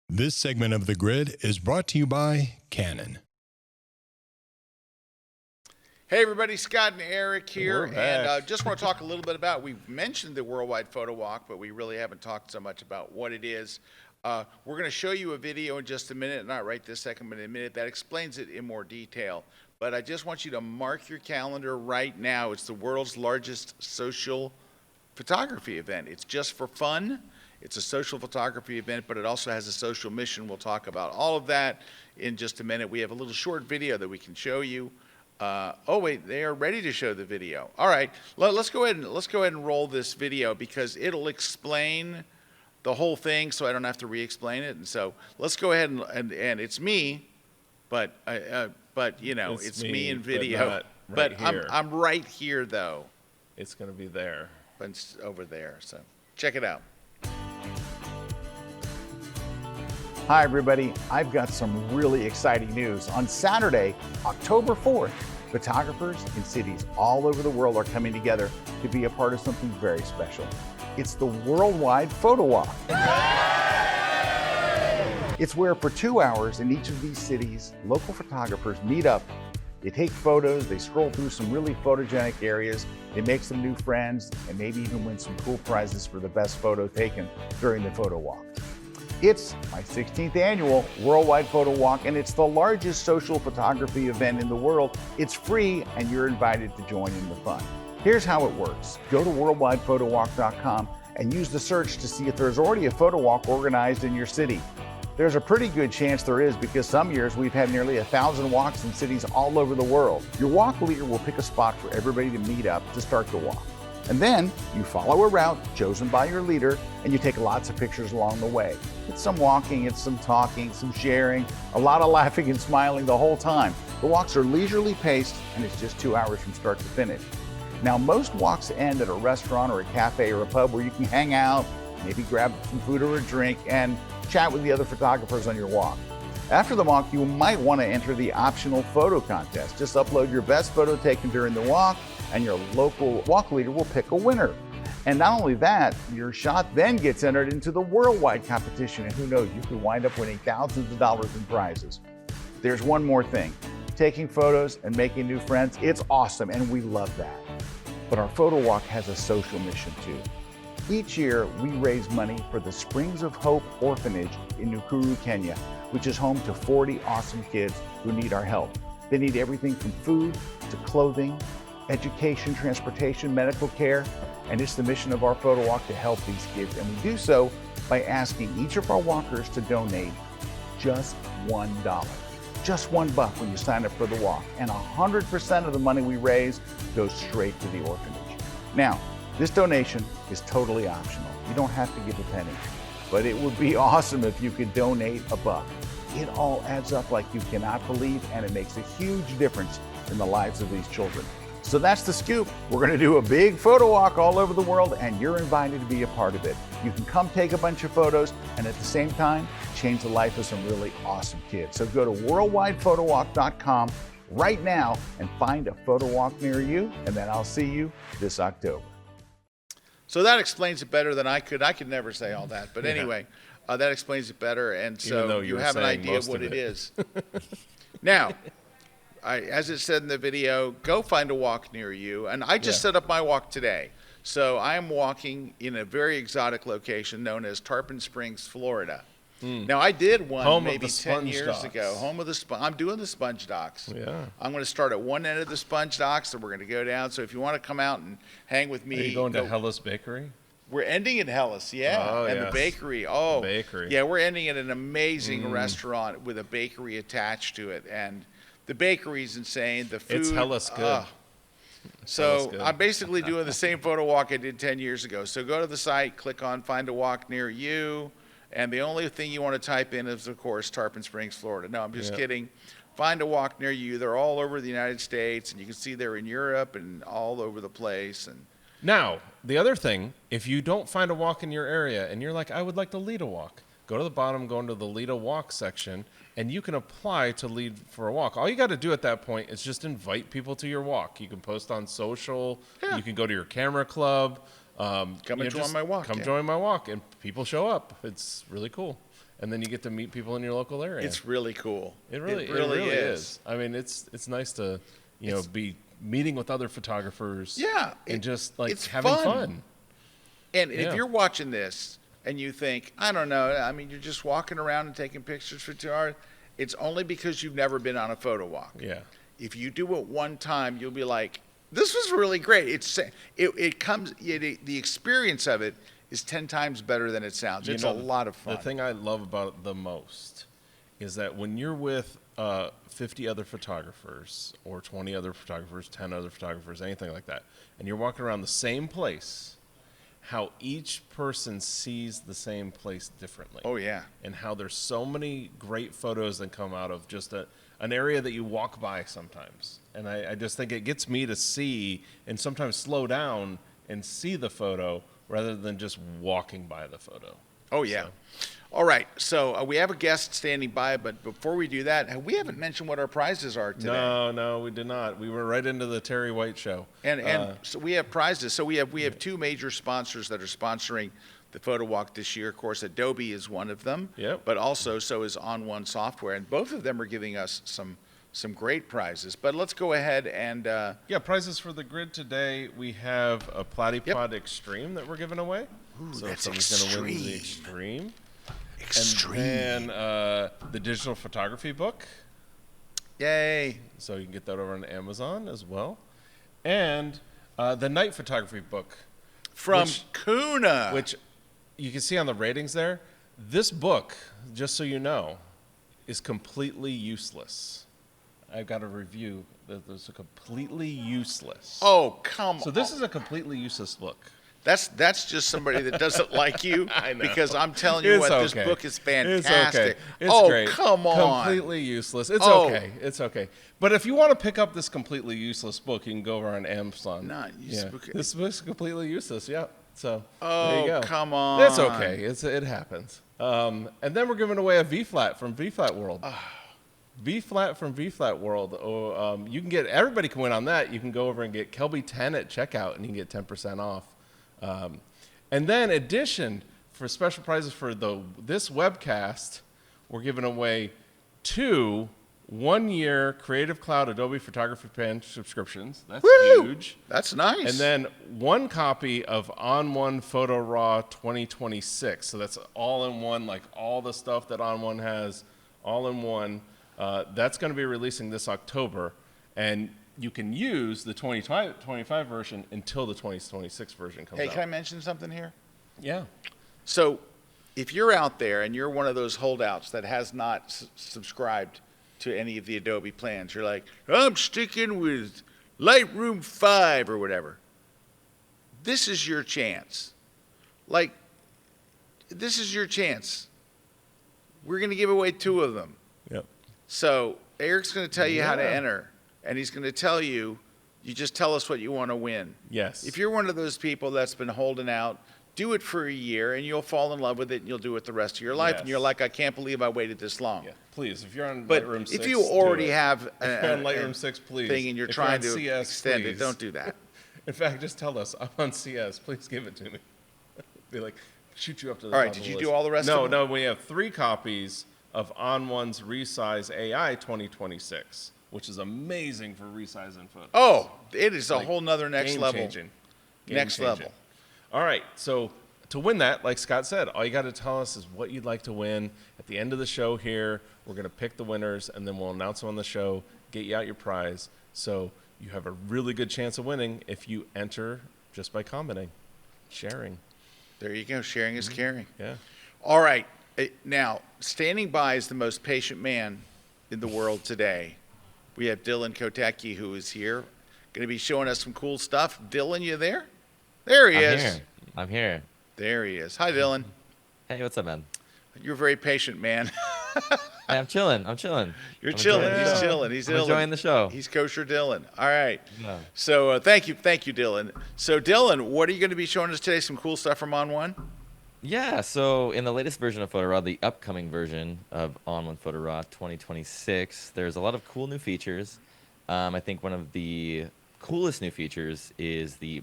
This segment of The Grid is brought to you by Canon. Hey everybody, Scott and Eric here, We're back. and just want to talk a little bit about, we've mentioned the Worldwide Photo Walk, but we really haven't talked so much about what it is. We're going to show you a video in just a minute, not right this second, but in a minute, that explains it in more detail. But I just want you to mark your calendar right now. It's the world's largest social photography event. It's just for fun. It's a social photography event, but it also has a social mission. We'll talk about all of that in just a minute. We have a little short video that we can show you. Oh wait, they are ready to show the video. All right, let's go ahead and roll this video because it'll explain the whole thing, so I don't have to re-explain it. And so let's go ahead and it's me, but you know it's me in video. But I'm right here though. It's gonna be there. But it's over there. So check it out. Hi, everybody. I've got some really exciting news. On Saturday, October 4th, photographers in cities all over the world are coming together to be a part of something very special. It's the Worldwide Photo Walk. It's where for 2 hours in each of these cities, local photographers meet up. They take photos, they scroll through some really photogenic areas, they make some new friends, and maybe even win some cool prizes for the best photo taken during the photo walk. It's my 16th annual Worldwide Photo Walk, and it's the largest social photography event in the world. It's free, and you're invited to join in the fun. Here's how it works. Go to worldwidephotowalk.com and use the search to see if there's already a photo walk organized in your city. There's a pretty good chance there is because some years we've had nearly 1,000 walks in cities all over the world. Your walk leader will pick a spot for everybody to meet up to start the walk. And then you follow a route chosen by your leader and you take lots of pictures along the way. It's some walking, it's some talking, some sharing, a lot of laughing and smiling the whole time. The walks are leisurely paced and it's just 2 hours from start to finish. Now most walks end at a restaurant or a cafe or a pub where you can hang out, maybe grab some food or a drink and chat with the other photographers on your walk. After the walk, you might want to enter the optional photo contest. Just upload your best photo taken during the walk and your local walk leader will pick a winner. And not only that, your shot then gets entered into the worldwide competition, and who knows, you could wind up winning thousands of dollars in prizes. There's one more thing. Taking photos and making new friends, it's awesome, and we love that. But our photo walk has a social mission too. Each year, we raise money for the Springs of Hope Orphanage in Nakuru, Kenya, which is home to 40 awesome kids who need our help. They need everything from food to clothing, education, transportation, medical care, and it's the mission of our photo walk to help these kids. And we do so by asking each of our walkers to donate just $1. Just $1 when you sign up for the walk. And 100% of the money we raise goes straight to the orphanage. Now, This donation is totally optional. You don't have to give a penny, but it would be awesome if you could donate $1. It all adds up like you cannot believe, and it makes a huge difference in the lives of these children. So that's the scoop. We're going to do a big photo walk all over the world, and you're invited to be a part of it. You can come take a bunch of photos and at the same time change the life of some really awesome kids. So go to worldwidephotowalk.com right now and find a photo walk near you, and then I'll see you this October. So that explains it better than I could. I could never say all that. But anyway, that explains it better. And so you have an idea of what it is. Now, as it said in the video, go find a walk near you. And I just set up my walk today. So I am walking in a very exotic location known as Tarpon Springs, Florida. Now, I did one maybe 10 years ago. Home of the sponge. I'm doing the sponge docks. Yeah. I'm going to start at one end of the sponge docks, and we're going to go down. So if you want to come out and hang with me. Are you going to Hellas Bakery? We're ending in Hellas, yeah. Oh, and yes. the bakery. Oh, The bakery. Yeah, we're ending at an amazing restaurant with a bakery attached to it. And the bakery's insane. The food. It's Hellas good. So good. I'm basically doing the same photo walk I did 10 years ago. So go to the site, click on Find a Walk Near You. And the only thing you want to type in is, of course, Tarpon Springs, Florida. No, I'm just kidding. Find a walk near you. They're all over the United States, and you can see they're in Europe and all over the place. And Now, the other thing, if you don't find a walk in your area and you're like, I would like to lead a walk, go to the bottom, go into the lead a walk section, and you can apply to lead for a walk. All you got to do at that point is just invite people to your walk. You can post on social. You can go to your camera club. Come and join my walk. Come join my walk, and people show up. It's really cool. And then you get to meet people in your local area. it's really cool. It really is. I mean, it's nice to, be meeting with other photographers. Yeah, and just like it's having fun. And if you're watching this and you think, I don't know, I mean, you're just walking around and taking pictures for 2 hours, it's only because you've never been on a photo walk. Yeah. If you do it one time, you'll be like, this was really great. The experience of it is 10 times better than it sounds. It's a lot of fun. The thing I love about it the most is that when you're with 50 other photographers or 20 other photographers, 10 other photographers, anything like that, and you're walking around the same place, how each person sees the same place differently. Oh, yeah. And how there's so many great photos that come out of just an area that you walk by sometimes. And I just think it gets me to see and sometimes slow down and see the photo rather than just walking by the photo. Oh, yeah. So. All right. So we have a guest standing by, but before we do that, we haven't mentioned what our prizes are today. No, we did not. We were right into the Terry White show. And so we have prizes. So we have two major sponsors that are sponsoring the photo walk this year. Of course, Adobe is one of them. Yep. But also so is ON1 Software, and both of them are giving us some great prizes. But let's go ahead and prizes for the grid today. We have a Platypod Extreme that we're giving away. Ooh, so that's someone's going to win the Extreme. And then the digital photography book. Yay. So you can get that over on Amazon as well. And the night photography book. From Kuna. Which you can see on the ratings there. This book, just so you know, is completely useless. I've got a review that is completely useless. Oh, come on. So this is a completely useless book. That's just somebody that doesn't like you. I know. Because I'm telling you It's what, this okay. book is fantastic. It's okay. It's oh, great. come on. Completely useless. It's Oh. okay. It's okay. But if you want to pick up this completely useless book, you can go over on Amazon. Not useless book. This book's completely useless. Yeah. So Oh, there you go. come on. It's okay. It happens. And then we're giving away a V-flat from V-flat World. V-flat from V-flat World. Oh, you can get, everybody can win on that. You can go over and get Kelby 10 at checkout, and you can get 10% off. And then, addition, for special prizes for this webcast, we're giving away 2 1-year Creative Cloud Adobe Photography Pen subscriptions. That's huge. That's nice. And then 1 copy of ON1 Photo RAW 2026. So that's all in one, like all the stuff that ON1 has, all in one. That's going to be releasing this October. And you can use the 2025 version until the 2026 version comes out. Hey, can I mention something here? Yeah. So if you're out there and you're one of those holdouts that has not subscribed to any of the Adobe plans, you're like, I'm sticking with Lightroom 5 or whatever. this is your chance. Like, this is your chance. We're going to give away 2 of them. Yep. So Eric's going to tell you how to Yeah. enter, and he's going to tell you, you just tell us what you want to win. Yes. If you're one of those people that's been holding out, do it for a year, and you'll fall in love with it, and you'll do it the rest of your life. And Yes. you're like, I can't believe I waited this long. Yeah. Please, if you're on But Lightroom 6, if you already do it. have If you're on Lightroom 6, please. thing and you're If trying on to CS, extend please. it, don't do that. In fact, just tell us, I'm on CS. Please give it to me. Be like, shoot you up to the All right, top did of you the do list. all the rest No, of them? no, we have 3 copies of On1's Resize AI 2026, which is amazing for resizing photos. Oh, it is a Like, whole nother next game level. changing. Game Next changing. level. All right, so to win that, like Scott said, all you got to tell us is what you'd like to win. At the end of the show here, we're going to pick the winners, and then we'll announce them on the show, get you out your prize. So you have a really good chance of winning if you enter just by commenting, sharing. There you go. Sharing is caring. Yeah. All right. Now, standing by is the most patient man in the world today. We have Dylan Kotecki, who is here, going to be showing us some cool stuff. Dylan, you there? There he is. I'm here. There he is. Hi, Dylan. Hey, what's up, man? You're a very patient man. Hey, I'm chilling. You're I'm chilling. enjoying the He's show. chilling. He's I'm Dylan. enjoying the show. He's kosher Dylan. All right. Yeah. So thank you, Dylan. So Dylan, what are you going to be showing us today? Some cool stuff from On1? Yeah, so in the latest version of Photo RAW, the upcoming version of ON1 Photo RAW 2026, there's a lot of cool new features. I think one of the coolest new features is the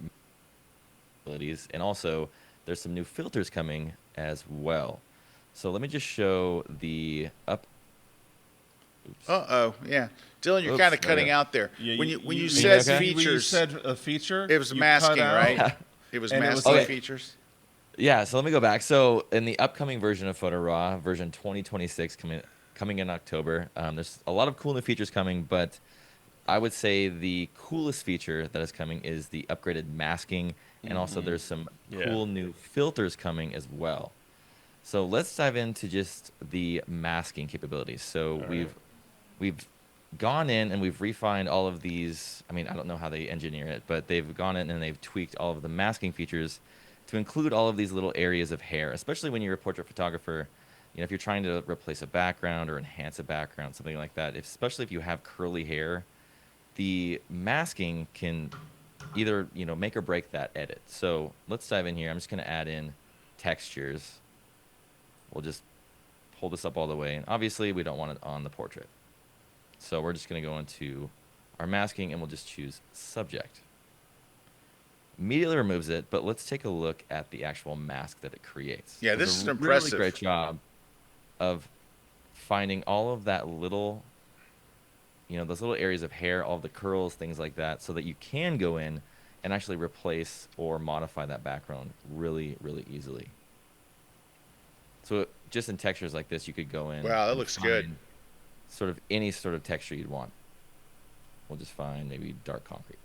abilities, and also there's some new filters coming as well. So let me just show the up. Oops. Uh-oh, yeah. Dylan, you're Oops, kind of there cutting we go. out there. Yeah, when you you said okay? When you features, said a feature, it was you masking, cut out. right? It was And it was masking like- features. Yeah, so let me go back. So in the upcoming version of Photo RAW, version 2026 coming in October, there's a lot of cool new features coming, but I would say the coolest feature that is coming is the upgraded masking, and also there's some Yeah. cool new filters coming as well. So let's dive into just the masking capabilities. So we've gone in and we've refined all of these. I mean, I don't know how they engineer it, but they've gone in and they've tweaked all of the masking features to include all of these little areas of hair, especially when you're a portrait photographer. You know, if you're trying to replace a background or enhance a background, something like that, especially if you have curly hair, the masking can either, you know, make or break that edit. So let's dive in here. I'm just going to add in textures. We'll just pull this up all the way. And obviously, we don't want it on the portrait. So we're just going to go into our masking, and we'll just choose subject. Immediately removes it, but let's take a look at the actual mask that it creates. Yeah, It does this is a impressive. Really great job of finding all of that little, you know, those little areas of hair, all the curls, things like that, so that you can go in and actually replace or modify that background really, really easily. So just in textures like this, you could go in. Wow, that and looks good. find Sort of any sort of texture you'd want. We'll just find maybe dark concrete.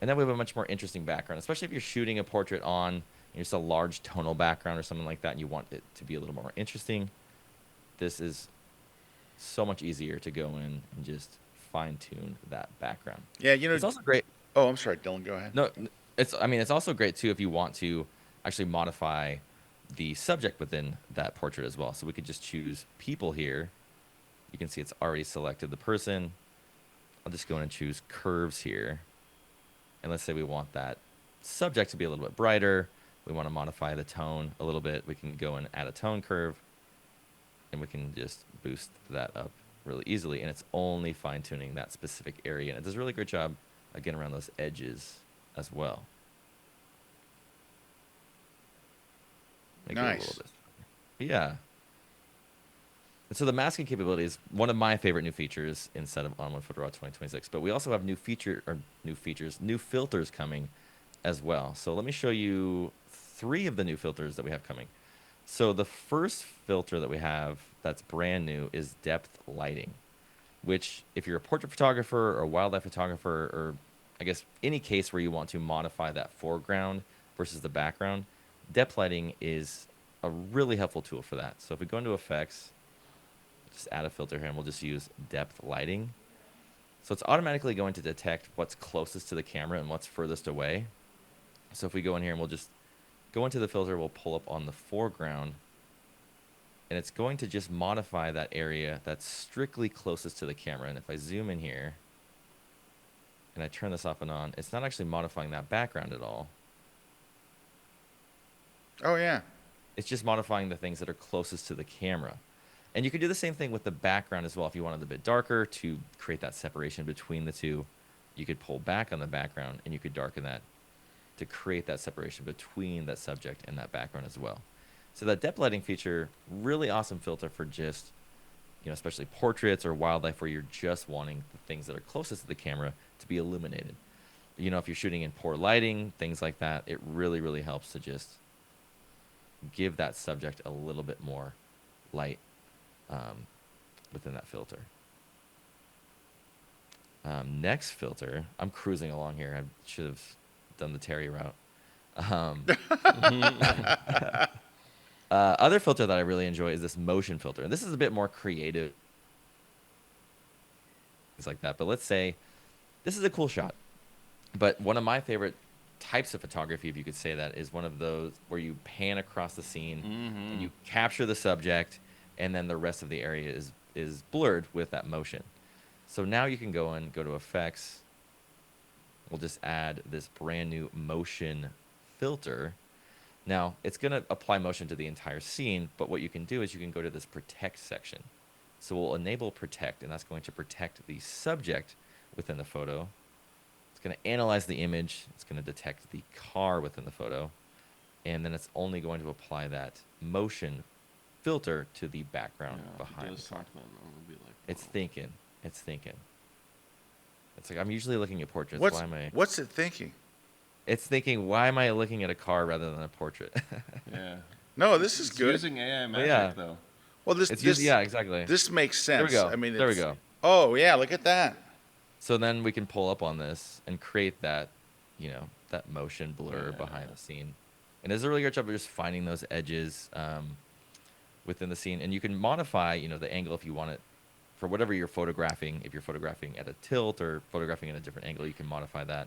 And then we have a much more interesting background, especially if you're shooting a portrait on just a large tonal background or something like that, and you want it to be a little more interesting. This is so much easier to go in and just fine tune that background. Yeah, you know. It's also great. Oh, I'm sorry, Dylan. Go ahead. No, it's also great too if you want to actually modify the subject within that portrait as well. So we could just choose people here. You can see it's already selected the person. I'll just go in and choose curves here. And let's say we want that subject to be a little bit brighter. We want to modify the tone a little bit. We can go and add a tone curve, and we can just boost that up really easily. And it's only fine tuning that specific area. And it does a really great job, again, around those edges as well. Make it a Nice. little bit. Yeah. And so the masking capability is one of my favorite new features inside of On1 Photo RAW 2026. But we also have new filters coming as well. So let me show you 3 of the new filters that we have coming. So the first filter that we have that's brand new is depth lighting, which if you're a portrait photographer or a wildlife photographer, or I guess any case where you want to modify that foreground versus the background, depth lighting is a really helpful tool for that. So if we go into effects, just add a filter here, and we'll just use depth lighting. So it's automatically going to detect what's closest to the camera and what's furthest away. So if we go in here and we'll just go into the filter, we'll pull up on the foreground, and it's going to just modify that area that's strictly closest to the camera. And if I zoom in here and I turn this off and on, it's not actually modifying that background at all. Oh, yeah. It's just modifying the things that are closest to the camera. And you could do the same thing with the background as well. If you wanted it a bit darker to create that separation between the two, you could pull back on the background and you could darken that to create that separation between that subject and that background as well. So that depth lighting feature, really awesome filter for just, especially portraits or wildlife where you're just wanting the things that are closest to the camera to be illuminated. If you're shooting in poor lighting, things like that, it really, really helps to just give that subject a little bit more light within that filter. Next filter, I'm cruising along here. I should have done the Terry route. Other filter that I really enjoy is this motion filter. And this is a bit more creative, things like that. But let's say this is a cool shot. But one of my favorite types of photography, if you could say that, is one of those where you pan across the scene and you capture the subject, and then the rest of the area is blurred with that motion. So now you can go to effects. We'll just add this brand new motion filter. Now it's going to apply motion to the entire scene, but what you can do is you can go to this protect section. So we'll enable protect, and that's going to protect the subject within the photo. It's going to analyze the image. It's going to detect the car within the photo, and then it's only going to apply that motion filter to the background behind. It's thinking. It's like I'm usually looking at portraits. What's it thinking? It's thinking, why am I looking at a car rather than a portrait? Yeah. No, this is good. Using AI magic though. Well, exactly. This makes sense. There we go. I mean, there we go. Oh yeah, look at that. So then we can pull up on this and create that, that motion blur behind the scene. And it's a really great job of just finding those edges within the scene. And you can modify, the angle if you want it for whatever you're photographing. If you're photographing at a tilt or photographing at a different angle, you can modify that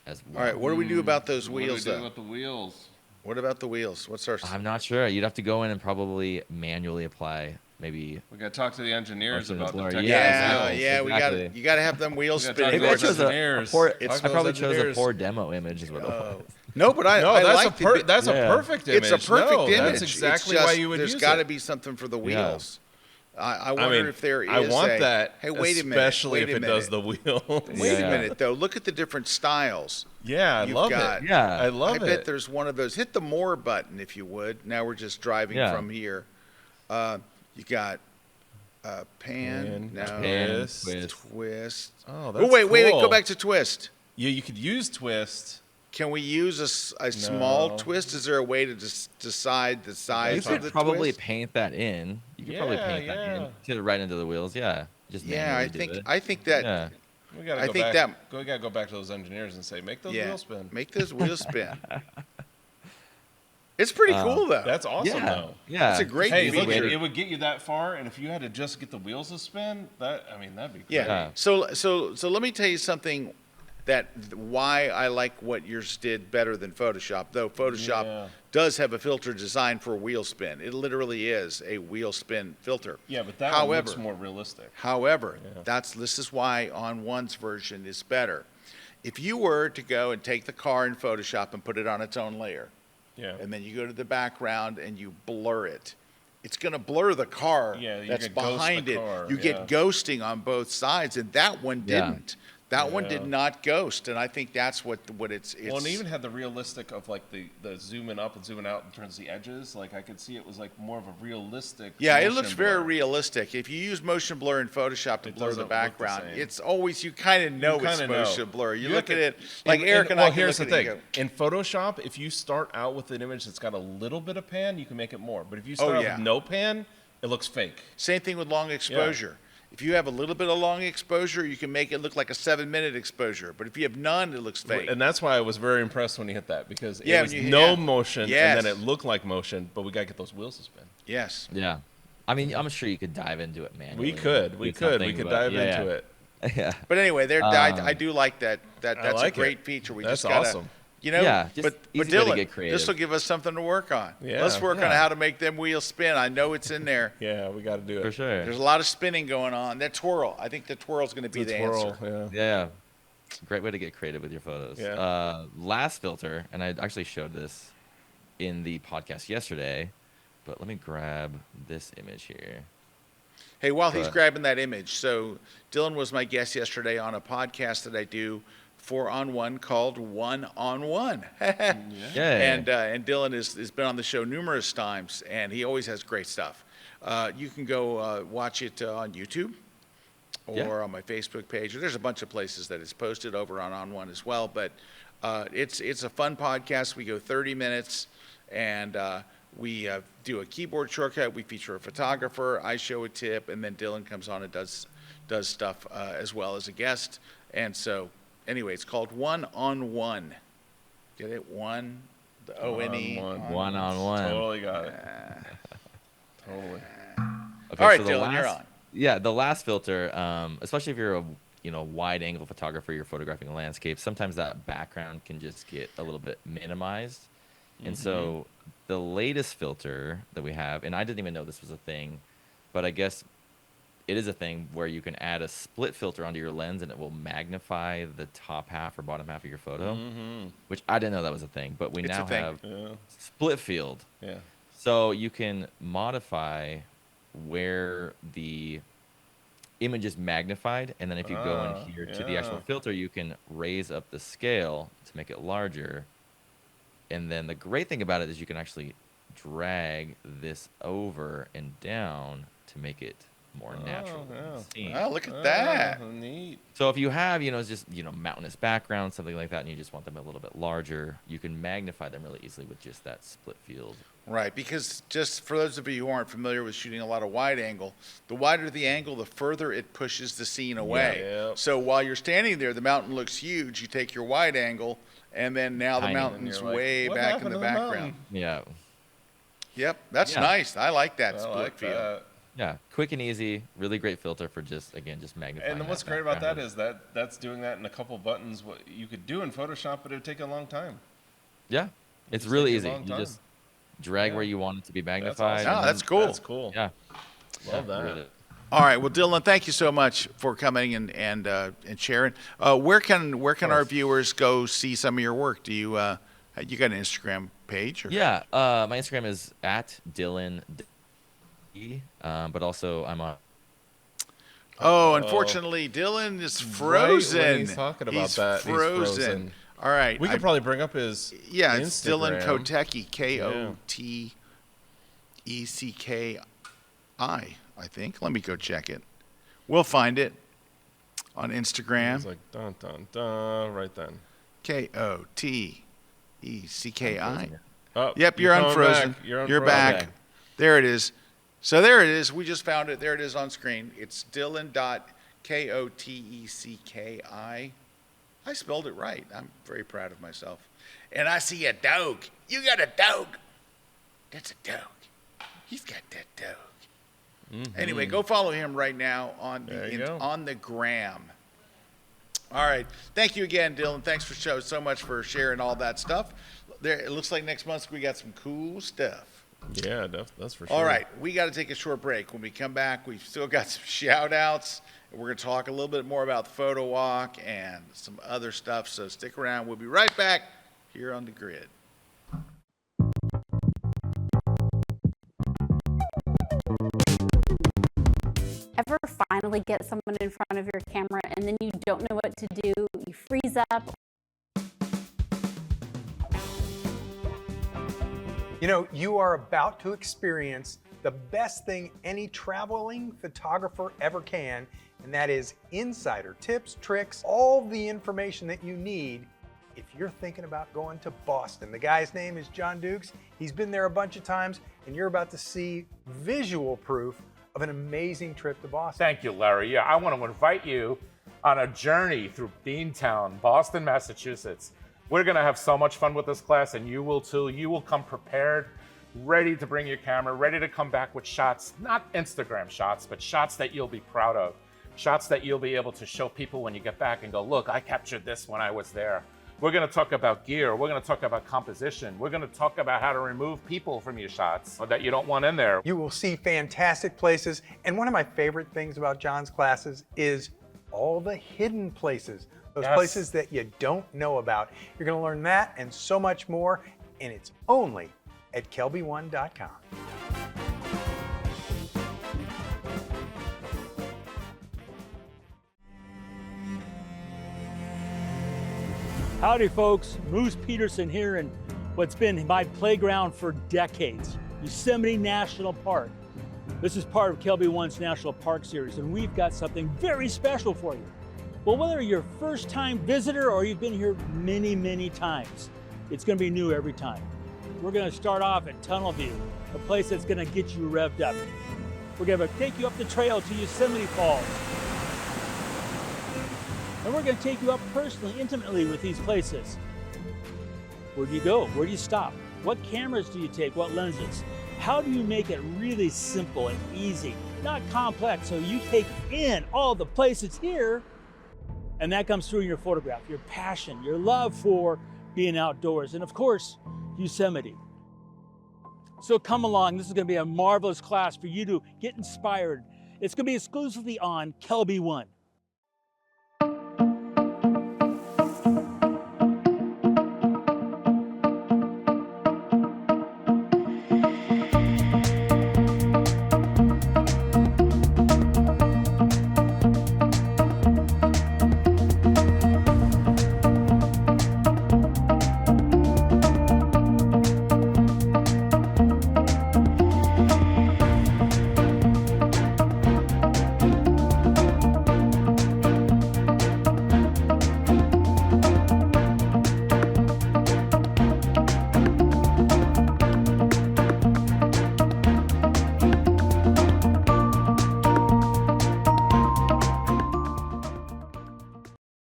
as well. All right, what do we do about those wheels, What do we do with the wheels? What about the wheels? What's our... I'm not sure. You'd have to go in and probably manually apply maybe... We got to talk to the engineers about the blur. technical Yeah, wheels. yeah, Exactly. you got to have them wheels We gotta spinning. talk Maybe I to those chose engineers. I probably chose a poor demo image is what it was. No, but I that's like that's a perfect image. It's a perfect image. That's exactly it's just, why you would use it. There's got to be something for the wheels. I wonder if there is. I want that. Hey, wait a minute. Especially if it does the wheels. Wait a minute, though. Look at the different styles. Yeah, I love it. Yeah, I love it. I bet there's one of those. Hit the more button if you would. Now we're just driving from here. You got pan, twist. Oh, that's wait, cool. go back to twist. Yeah, you could use twist. Can we use a small twist? Is there a way to decide the size You of could the probably twist? paint that in. You could probably paint that in to right into the wheels. Yeah, just I think that. Yeah. We gotta I go think back. that- We gotta go back to those engineers and say, make those wheels spin. Make those wheels spin. It's pretty cool though. That's awesome, though. Yeah, It's a great Hey, look, feature. it would get you that far, and if you had to just get the wheels to spin, that'd be great. Yeah. So let me tell you something why I like what yours did better than Photoshop. Though Photoshop does have a filter designed for wheel spin. It literally is a wheel spin filter. Yeah, but that one looks more realistic. However, this is why ON1's version is better. If you were to go and take the car in Photoshop and put it on its own layer, and then you go to the background and you blur it, it's going to blur the car that's behind it. You get ghosting on both sides, and that one didn't. That one did not ghost, and I think that's what it's. Well, and it even had the realistic of like the zooming up and zooming out in terms of the edges. Like I could see it was like more of a realistic. Yeah, it looks motion very blur. realistic. If you use motion blur in Photoshop to blur the doesn't look the background, same. it's always you kind of know it's kinda know. motion blur. You You look have at to- it like Eric and I. Well, can here's the look at it thing. and go, In Photoshop, if you start out with an image that's got a little bit of pan, you can make it more. But if you start out with no pan, it looks fake. Same thing with long exposure. If you have a little bit of long exposure, you can make it look like a 7-minute exposure. But if you have none, it looks fake. And that's why I was very impressed when you hit that, because it was when no motion, and Yes. then it looked like motion, but we got to get those wheels to spin. Yes. Yeah. I mean, I'm sure you could dive into it manually. We could dive into it. Yeah. But anyway, I do like that. That's like a great it. feature. We That's just gotta awesome. You know, Yeah, just but easy way to Dylan, get creative. this will give us something to work on. Yeah. Let's work on Yeah. how to make them wheels spin. I know it's in there. Yeah, we got to do it. For sure. There's a lot of spinning going on. That twirl, I think the twirl's going to be The the twirl, answer. yeah. Yeah. Great way to get creative with your photos. Yeah. Last filter, and I actually showed this in the podcast yesterday, but let me grab this image here. Hey, while he's But- grabbing that image, so Dylan was my guest yesterday on a podcast that I do for On1 called ON1. Yeah. And Dylan has been on the show numerous times, and he always has great stuff. You can go watch it on YouTube or Yeah. on my Facebook page. There's a bunch of places that it's posted over on On1 as well. But it's a fun podcast. We go 30 minutes, and we do a keyboard shortcut. We feature a photographer. I show a tip, and then Dylan comes on and does stuff as well as a guest. And so, anyway, it's called One-on-One. Get it? One, the O-N-E. On-one. One-on-one. Totally got it. Totally. Okay, All right, so the Dylan, you're last- on. Yeah, the last filter, especially if you're a wide angle photographer, you're photographing a landscape, sometimes that background can just get a little bit minimized. And so the latest filter that we have, and I didn't even know this was a thing, but I guess it is a thing where you can add a split filter onto your lens and it will magnify the top half or bottom half of your photo, which I didn't know that was a thing, but we It's a now thing. have Yeah. split field. Yeah. So you can modify where the image is magnified, and then if you go in here to the actual yeah. filter, you can raise up the scale to make it larger. And then the great thing about it is you can actually drag this over and down to make it more natural. yeah. and seen. Oh, look at that. Neat. So if you have, just, mountainous background, something like that, and you just want them a little bit larger, you can magnify them really easily with just that split field. Right, because just for those of you who aren't familiar with shooting a lot of wide angle, the wider the angle, the further it pushes the scene away. Yeah. So while you're standing there, the mountain looks huge. You take your wide angle, and then now the Tiny. mountain's And you're like, way "What back in happened the to the mountain?" background. Yeah. Yep, that's Yeah. nice. I like that I split like field. that. Yeah, quick and easy, really great filter for just magnifying. And then what's great about that is that's doing that in a couple buttons. What you could do in Photoshop, but it would take a long time. yeah, it's just really takes a easy. long You time. just drag Yeah. where you want it to be That's magnified. awesome. Oh, and that's then- cool. That's cool. Yeah, Love that. really. All right, well, Dylan, thank you so much for coming and sharing. Where can our viewers go see some of your work? Do you you got an Instagram page? Or? Yeah, my Instagram is @Dylan, but also I'm on. Oh, unfortunately, Dylan is frozen. Right when he's talking about that, he's frozen. All right, We could probably bring up his yeah, it's Dylan Instagram. Kotecki, Kotecki, I think. Let me go check it. We'll find it on Instagram. It's like dun dun dun right then. Kotecki. Oh, Yep, you're coming unfrozen. back. You're unfrozen. back. Okay. There it is. So there it is. We just found it. There it is on screen. It's Dylan.Kotecki. I spelled it right. I'm very proud of myself. And I see a dog. You got a dog. That's a dog. He's got that dog. Anyway, go follow him right now on There you go. on the gram. All right. Thank you again, Dylan. Thanks for so much for sharing all that stuff. There, it looks like next month we got some cool stuff. Yeah, that's for sure. All right, we got to take a short break. When we come back, we've still got some shout outs. We're going to talk a little bit more about the photo walk and some other stuff. So stick around. We'll be right back here on the grid. Ever finally get someone in front of your camera and then you don't know what to do, you freeze up? You know, you are about to experience the best thing any traveling photographer ever can, and that is insider tips, tricks, all the information that you need if you're thinking about going to Boston. The guy's name is John Dukes. He's been there a bunch of times, and you're about to see visual proof of an amazing trip to Boston. Thank you, Larry. Yeah, I want to invite you on a journey through Beantown, Boston, Massachusetts. We're going to have so much fun with this class, and you will too. You will come prepared, ready to bring your camera, ready to come back with shots, not Instagram shots, but shots that you'll be proud of, shots that you'll be able to show people when you get back and go, look, I captured this when I was there. We're going to talk about gear. We're going to talk about composition. We're going to talk about how to remove people from your shots that you don't want in there. You will see fantastic places. And one of my favorite things about John's classes is all the hidden places, those places that you don't know about. You're going to learn that and so much more, and it's only at KelbyOne.com. Howdy folks, Moose Peterson here in what's been my playground for decades, Yosemite National Park. This is part of KelbyOne's National Park Series, and we've got something very special for you. Well, whether you're a first-time visitor or you've been here many, many times, it's gonna be new every time. We're gonna start off at Tunnel View, a place that's gonna get you revved up. We're gonna take you up the trail to Yosemite Falls. And we're going to take you up personally, intimately with these places. Where do you go? Where do you stop? What cameras do you take? What lenses? How do you make it really simple and easy, not complex, so you take in all the places here, and that comes through in your photograph, your passion, your love for being outdoors, and of course, Yosemite. So come along. This is going to be a marvelous class for you to get inspired. It's going to be exclusively on KelbyOne.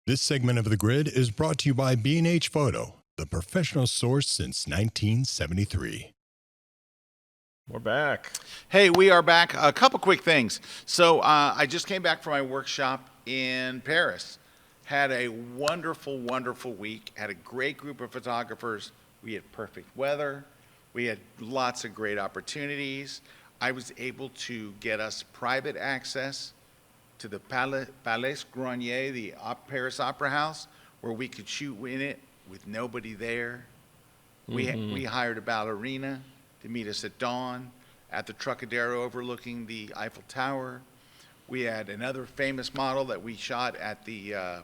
This segment of The Grid is brought to you by B&H Photo, the professional source since 1973. We're back. Hey, we are back. A couple quick things. So I just came back from my workshop in Paris. Had a wonderful, wonderful week. Had a great group of photographers. We had perfect weather. We had lots of great opportunities. I was able to get us private access to the Palais Grenier, the Paris Opera House, where we could shoot in it with nobody there. We hired a ballerina to meet us at dawn at the Trocadero overlooking the Eiffel Tower. We had another famous model that we shot at the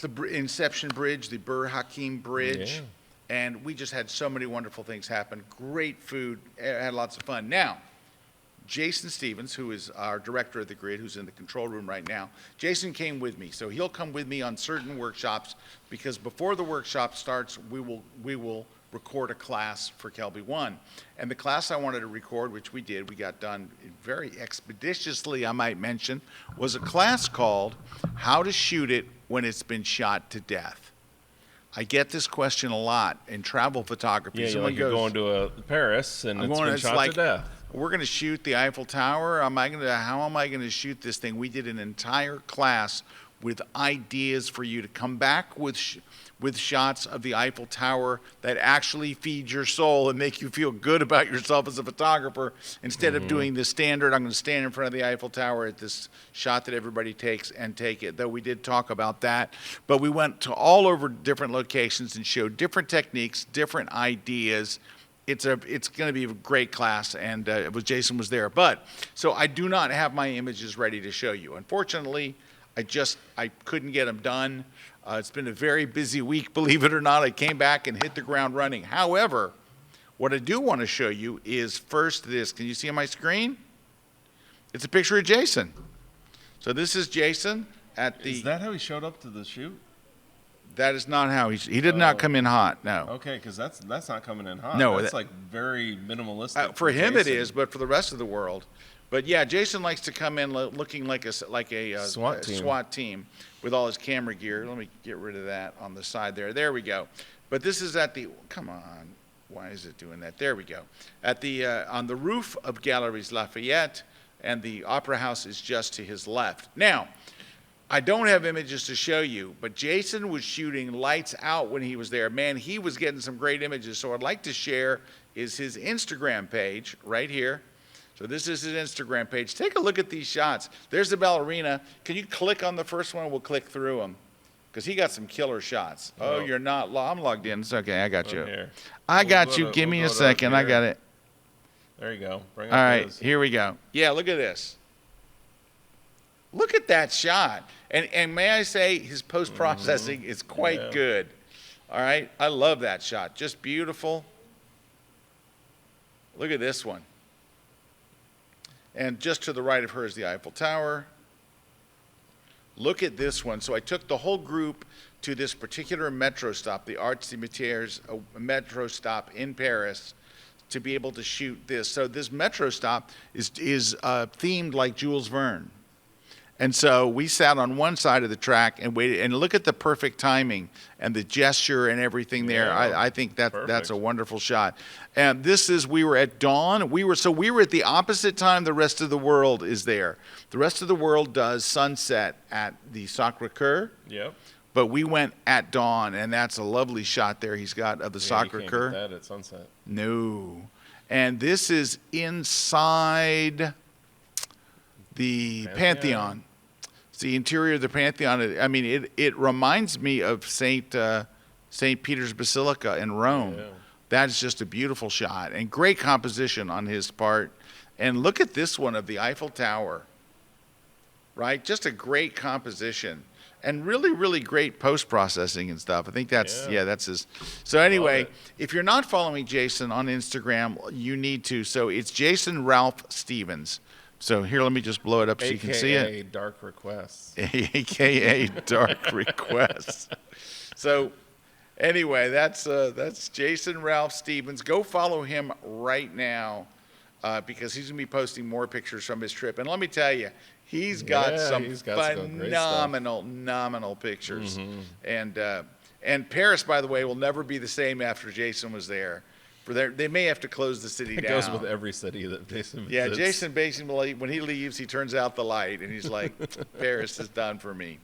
Inception Bridge, the Burr Hakim Bridge. Yeah. And we just had so many wonderful things happen. Great food, had lots of fun. Now, Jason Stevens, who is our director of the Grid, who's in the control room right now, Jason came with me. So he'll come with me on certain workshops, because before the workshop starts, we will record a class for KelbyOne. And the class I wanted to record, which we did, we got done very expeditiously, I might mention, was a class called How to Shoot It When It's Been Shot to Death. I get this question a lot in travel photography. Yeah, you're going to Paris and it's been shot to death. We're going to shoot the Eiffel Tower. How am I going to shoot this thing? We did an entire class with ideas for you to come back with shots of the Eiffel Tower that actually feed your soul and make you feel good about yourself as a photographer, instead of doing the standard, I'm going to stand in front of the Eiffel Tower at this shot that everybody takes and take it. Though we did talk about that. But we went to all over different locations and showed different techniques, different ideas. It's going to be a great class, and Jason was there. But so I do not have my images ready to show you. Unfortunately, I couldn't get them done. It's been a very busy week, believe it or not. I came back and hit the ground running. However, what I do want to show you is first this. Can you see on my screen? It's a picture of Jason. So this is Jason at the. Is that how he showed up to the shoot? That is not how he did not come in hot. No. Okay, because that's not coming in hot. No, that's like very minimalistic. For him, it is, but for the rest of the world. But yeah, Jason likes to come in looking like a SWAT team with all his camera gear. Let me get rid of that on the side there. There we go. But this is at the. Come on, why is it doing that? There we go. At the on the roof of Galeries Lafayette, and the Opera House is just to his left. Now, I don't have images to show you, but Jason was shooting lights out when he was there. Man, he was getting some great images. So I'd like to share is his Instagram page right here. So this is his Instagram page. Take a look at these shots. There's the ballerina. Can you click on the first one? We'll click through them because he got some killer shots. Oh, you're not. I'm logged in. It's okay. I got you. Here. I got you. Give me a second. I got it. There you go. Bring All up right. his. Here we go. Yeah, look at this. Look at that shot. And may I say, his post-processing is quite good. All right. I love that shot. Just beautiful. Look at this one. And just to the right of her is the Eiffel Tower. Look at this one. So I took the whole group to this particular metro stop, the Arts Cimetières metro stop in Paris, to be able to shoot this. So this metro stop is themed like Jules Verne. And so we sat on one side of the track and waited, and look at the perfect timing and the gesture and everything there. Yeah, I think that's a wonderful shot. And this is, we were at dawn. We were at the opposite time the rest of the world is there. The rest of the world does sunset at the Sacré-Cœur. Yep. But we went at dawn, and that's a lovely shot there he's got of the Sacré-Cœur. You can't get that at sunset. No. And this is inside the Pantheon. It's the interior of the Pantheon. I mean, it reminds me of St. Peter's Basilica in Rome. Yeah. That is just a beautiful shot and great composition on his part. And look at this one of the Eiffel Tower, right? Just a great composition and really, really great post-processing and stuff. I think that's his. So anyway, if you're not following Jason on Instagram, you need to. So it's Jason Ralph Stevens. So here, let me just blow it up so you can see it. AKA Dark Requests. AKA Dark Requests. So anyway, that's Jason Ralph Stevens. Go follow him right now because he's going to be posting more pictures from his trip. And let me tell you, he's got some phenomenal pictures. And Paris, by the way, will never be the same after Jason was there. They may have to close the city down. It goes with every city that Jason visits. Yeah, Jason basically, when he leaves, he turns out the light, and he's like, Paris is done for me.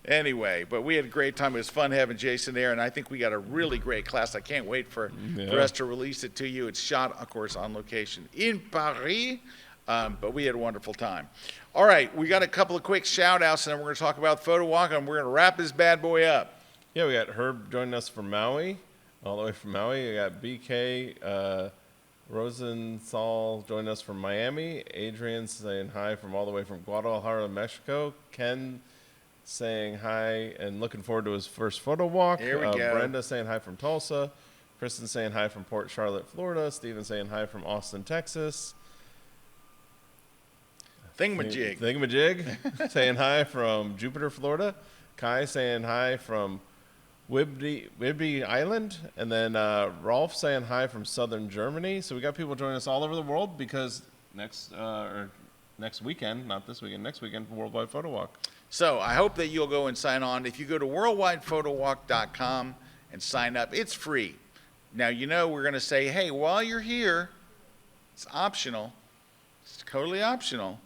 Anyway, but we had a great time. It was fun having Jason there, and I think we got a really great class. I can't wait for us to release it to you. It's shot, of course, on location in Paris, but we had a wonderful time. All right, we got a couple of quick shout-outs, and then we're going to talk about Photo Walk, and we're going to wrap this bad boy up. Yeah, we got Herb joining us from Maui. All the way from Maui, we got BK Rosenthal joining us from Miami. Adrian saying hi from all the way from Guadalajara, Mexico. Ken saying hi and looking forward to his first photo walk. Here we go. Brenda saying hi from Tulsa. Kristen saying hi from Port Charlotte, Florida. Steven saying hi from Austin, Texas. Thingamajig. Saying hi from Jupiter, Florida. Kai saying hi from Whidbey Island, and then Rolf saying hi from southern Germany. So we got people joining us all over the world because next weekend, not this weekend, next weekend, Worldwide Photo Walk. So I hope that you'll go and sign on. If you go to worldwidephotowalk.com and sign up, it's free. Now, we're going to say, hey, while you're here, it's optional. It's totally optional,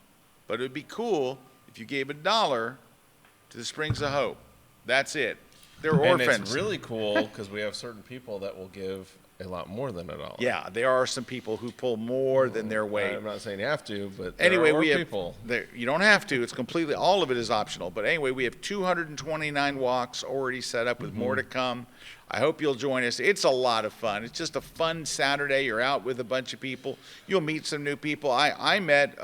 but it would be cool if you gave $1 to the Springs of Hope. That's it. They're orphans. And it's really cool because we have certain people that will give a lot more than $1. Yeah, there are some people who pull more than their weight. I'm not saying you have to, but anyway, there are we have people. You don't have to. It's completely, all of it is optional. But anyway, we have 229 walks already set up with more to come. I hope you'll join us. It's a lot of fun. It's just a fun Saturday. You're out with a bunch of people. You'll meet some new people. I met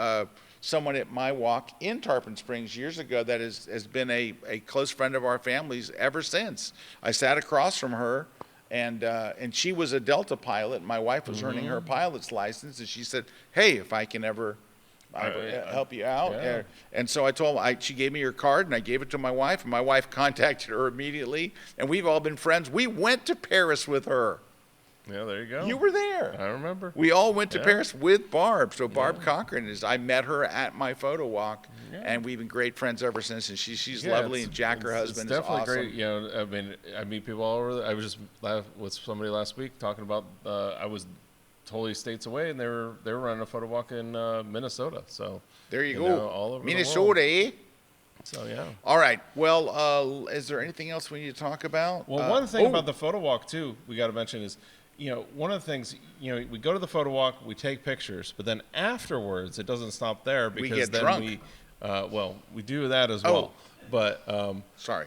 someone at my walk in Tarpon Springs years ago that has been a close friend of our family's ever since. I sat across from her, and she was a Delta pilot. My wife was earning her pilot's license, and she said, hey, if I can ever help you out. Yeah. And so I told her, she gave me her card, and I gave it to my wife, and my wife contacted her immediately, and we've all been friends. We went to Paris with her. Yeah, there you go. You were there. I remember. We all went to Paris with Barb. So Barb Cochran I met her at my photo walk, and we've been great friends ever since. And she's lovely, and Jack, her husband, is awesome. It's definitely great. I mean, I meet people all over. I was just with somebody last week talking about. I was totally states away, and they were running a photo walk in Minnesota. So there you go. All over Minnesota, the world. So yeah. All right. Well, is there anything else we need to talk about? Well, one thing about the photo walk too, we got to mention is, one of the things, we go to the photo walk, we take pictures, but then afterwards, it doesn't stop there because we get then drunk. we do that as well. But sorry.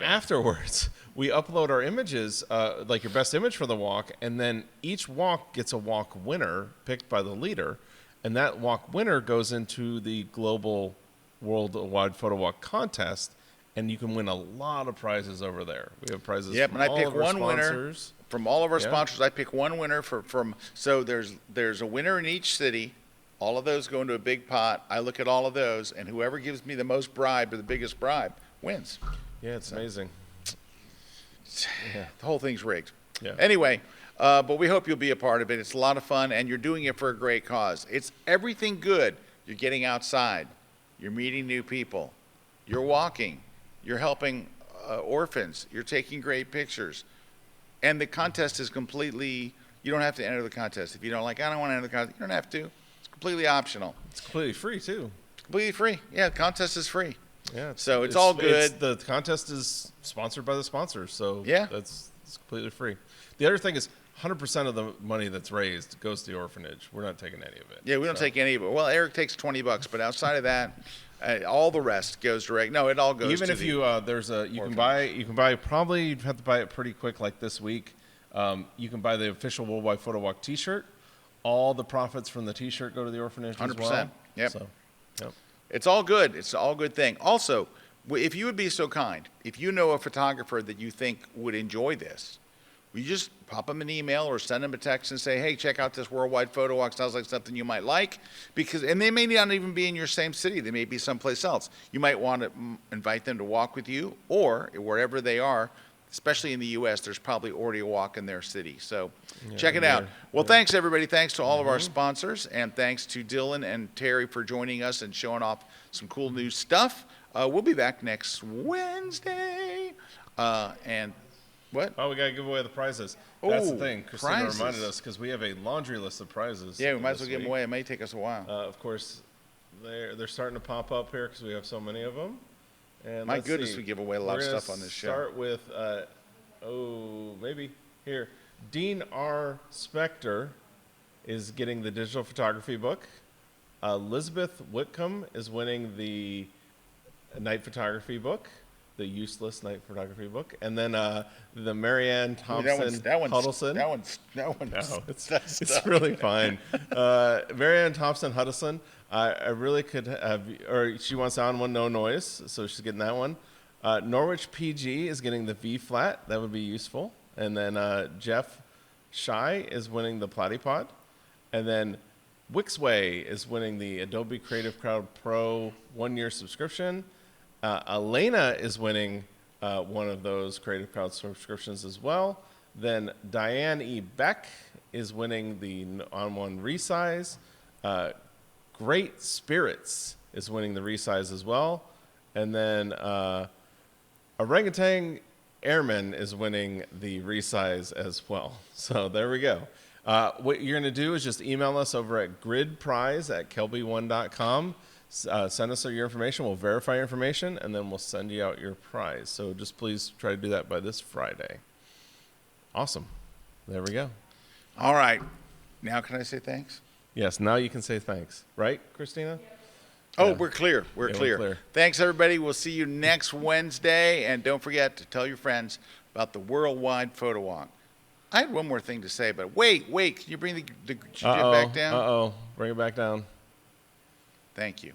Afterwards, we upload our images, like your best image for the walk, and then each walk gets a walk winner picked by the leader, and that walk winner goes into the global worldwide photo walk contest, and you can win a lot of prizes over there. We have prizes. Yep, from and I all pick of our one winner sponsors. from all of our sponsors. I pick one winner so there's a winner in each city. All of those go into a big pot. I look at all of those, and whoever gives me the most bribe or the biggest bribe wins. Yeah, it's amazing. Yeah. The whole thing's rigged. Yeah. Anyway, but we hope you'll be a part of it. It's a lot of fun, and you're doing it for a great cause. It's everything good. You're getting outside. You're meeting new people. You're walking. You're helping orphans. You're taking great pictures. And the contest is completely, you don't have to enter the contest. If you don't I don't want to enter the contest, you don't have to. It's completely optional. It's completely free, too. Completely free. Yeah, the contest is free. Yeah. So it's all good. The contest is sponsored by the sponsors, so yeah, it's completely free. The other thing is 100% of the money that's raised goes to the orphanage. We're not taking any of it. Yeah, we don't take any of it. Well, Erik takes $20, but outside of that, all the rest goes direct. No, it all goes. Even to if the you you can buy probably you'd have to buy it pretty quick, like this week. You can buy the official Worldwide Photo Walk T-shirt. All the profits from the T-shirt go to the orphanage 100%. As well. Yep. So, yep. It's all good. It's all good thing. Also, if you would be so kind, if you know a photographer that you think would enjoy this, will you just pop them an email or send them a text and say, hey, check out this Worldwide Photo Walk. Sounds like something you might like. And they may not even be in your same city. They may be someplace else. You might want to invite them to walk with you, or wherever they are, especially in the U.S., there's probably already a walk in their city. So check it out. Well, thanks, everybody. Thanks to all of our sponsors, and thanks to Dylan and Terry for joining us and showing off some cool new stuff. We'll be back next Wednesday. And what? Oh, we got to give away the prizes. That's the thing. Christina reminded us because we have a laundry list of prizes. Yeah, we might as well give them away. It may take us a while. Of course, they're starting to pop up here because we have so many of them. And my goodness, we give away a lot of stuff on this show. Start with, maybe here. Dean R. Spector is getting the digital photography book. Elizabeth Whitcomb is winning the night photography book, the useless night photography book. And then the Marianne Thompson Huddleston. That one's it's really fine. Marianne Thompson Huddleston. I really could have, or she wants On1 No Noise, so she's getting that one. Norwich PG is getting the V flat. That would be useful. And then Jeff Shy is winning the Platypod. And then Wixway is winning the Adobe Creative Cloud Pro 1-year subscription. Elena is winning one of those Creative Cloud subscriptions as well. Then Diane E. Beck is winning the On1 Resize. Great Spirits is winning the Resize as well. And then Orangutan Airman is winning the Resize as well. So there we go. What you're going to do is just email us over at gridprize@kelbyone.com. Send us your information. We'll verify your information, and then we'll send you out your prize. So just please try to do that by this Friday. Awesome. There we go. All right. Now can I say thanks? Yes, now you can say thanks. Right, Christina? Oh, we're clear. We're clear. Thanks, everybody. We'll see you next Wednesday. And don't forget to tell your friends about the Worldwide Photo Walk. I had one more thing to say, but wait. Can you bring the jib back down? Bring it back down. Thank you.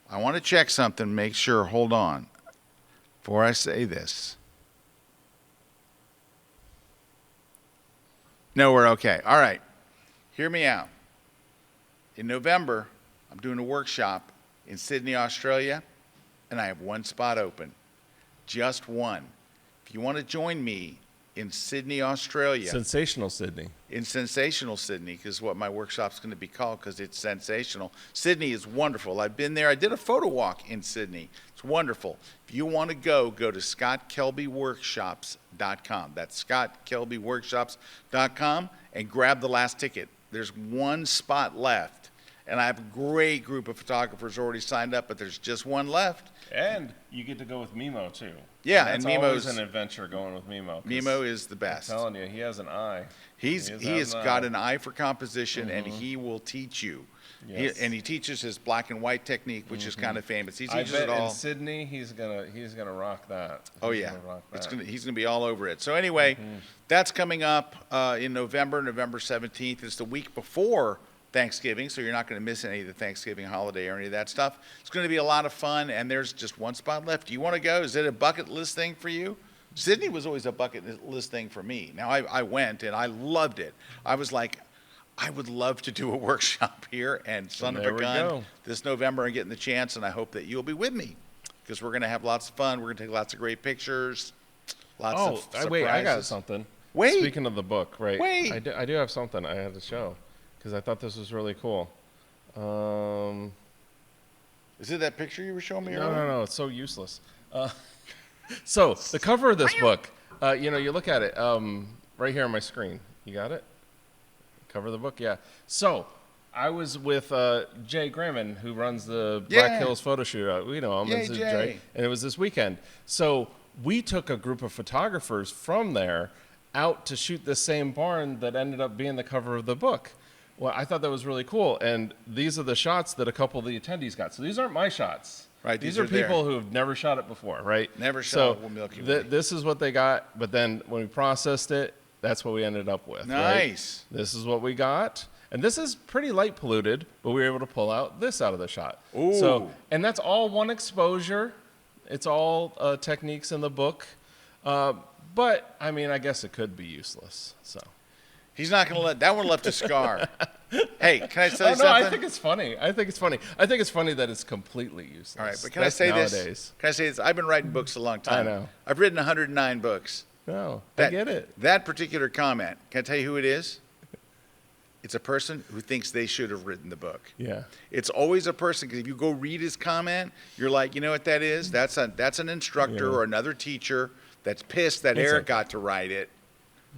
I want to check something, make sure. Hold on. Before I say this. No, we're okay. All right. Hear me out. In November, I'm doing a workshop in Sydney, Australia, and I have one spot open. Just one. If you want to join me in Sydney, Australia. Sensational Sydney. In sensational Sydney, because what my workshop's going to be called, because it's sensational. Sydney is wonderful. I've been there. I did a photo walk in Sydney. It's wonderful. If you want to go to scottkelbyworkshops.com. That's scottkelbyworkshops.com, and grab the last ticket. There's one spot left, and I have a great group of photographers already signed up, but there's just one left. And you get to go with Mimo too. Yeah, That's and always Mimo's an adventure going with Mimo. Mimo is the best. I'm telling you, he has an eye. He has got an eye for composition, and he will teach you. Yes. He teaches his black and white technique, which is kind of famous. He I teaches bet it all. in Sydney, he's gonna rock that. Oh He's yeah, gonna rock that. he's gonna be all over it. So anyway, that's coming up in November 17th. It's the week before Thanksgiving, so you're not going to miss any of the Thanksgiving holiday or any of that stuff. It's going to be a lot of fun, and there's just one spot left. Do you want to go? Is it a bucket list thing for you? Sydney was always a bucket list thing for me. Now I went and I loved it. I was like, I would love to do a workshop here, and son of a gun, this November I'm getting the chance, and I hope that you'll be with me because we're going to have lots of fun. We're going to take lots of great pictures, lots of surprises. Wait, I got something. Wait. Speaking of the book, right? Wait. I do have something I had to show because I thought this was really cool. Is it that picture you were showing me No, earlier? no, it's so useless. So the cover of this book, you look at it right here on my screen. You got it? Cover of the book, yeah. So I was with Jay Gramman, who runs the Black Hills photo shoot. We know him. This is Jay. And it was this weekend. So we took a group of photographers from there out to shoot the same barn that ended up being the cover of the book. Well, I thought that was really cool. And these are the shots that a couple of the attendees got. So these aren't my shots. Right, these are people who have never shot it before, right? Never shot a Milky Way. This is what they got, but then when we processed it, that's what we ended up with. Nice. Right? This is what we got. And this is pretty light polluted, but we were able to pull out this out of the shot. Ooh. So, and that's all one exposure. It's all techniques in the book. But, I mean, I guess it could be useless. So he's not going to let that one left a scar. Hey, can I say something? No, I think it's funny. I think it's funny that it's completely useless. All right, but can I say nowadays. this? Can I say this? I've been writing books a long time. I know. I've written 109 books. No, I get it. That particular comment, can I tell you who it is? It's a person who thinks they should have written the book. Yeah. It's always a person, because if you go read his comment, you're like, you know what that is? That's an instructor or another teacher that's pissed that Erik got to write it.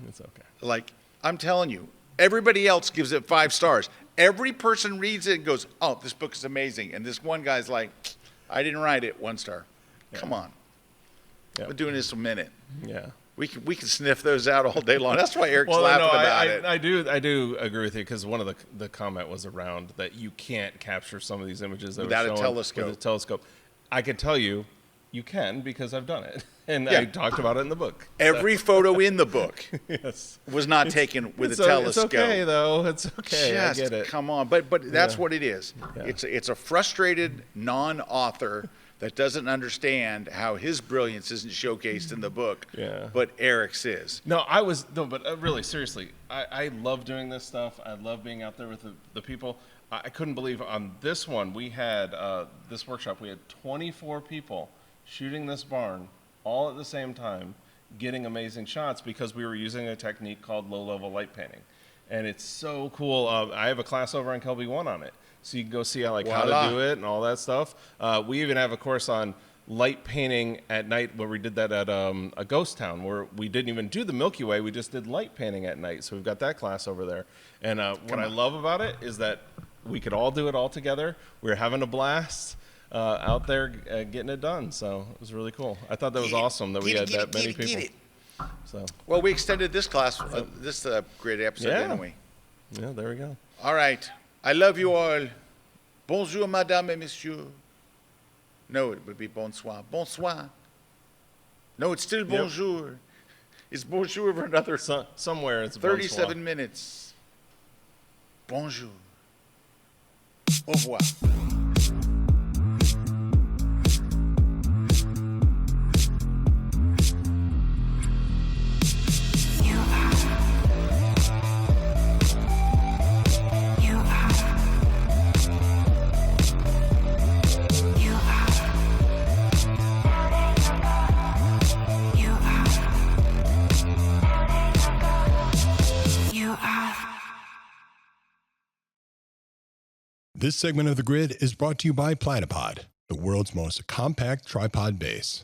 It's okay. Like, I'm telling you, everybody else gives it 5 stars. Every person reads it and goes, oh, this book is amazing. And this one guy's like, I didn't write it, 1 star. Come on. We're doing this a minute. Yeah. We can sniff those out all day long. That's why Erik's laughing about it. I do agree with you, because one of the comment was around that you can't capture some of these images that without were a shown telescope. with a telescope. I can tell you can, because I've done it. And I talked about it in the book. Every photo in the book yes. was not taken with a telescope. It's okay, though. It's okay. I get it. Come on. But that's what it is. Yeah. It's a frustrated non-author that doesn't understand how his brilliance isn't showcased in the book, but Erik's is. No, but really, seriously, I love doing this stuff. I love being out there with the people. I couldn't believe on this one, we had, this workshop, we had 24 people shooting this barn all at the same time, getting amazing shots because we were using a technique called low-level light painting. And it's so cool. I have a class over on KelbyOne on it. So you can go see how to do it and all that stuff. We even have a course on light painting at night where we did that at a ghost town where we didn't even do the Milky Way. We just did light painting at night. So we've got that class over there. And what I love about it is that we could all do it all together. We were having a blast out there getting it done. So it was really cool. I thought that was awesome that we had that many people. So. Well, we extended this class, this great episode, didn't we? Yeah, there we go. All right. I love you all. Bonjour, madame et monsieur. No, it would be bonsoir. Bonsoir. No, it's still bonjour. It's bonjour for another somewhere. It's 37 bonsoir. minutes. Bonjour. Au revoir. This segment of The Grid is brought to you by Platypod, the world's most compact tripod base.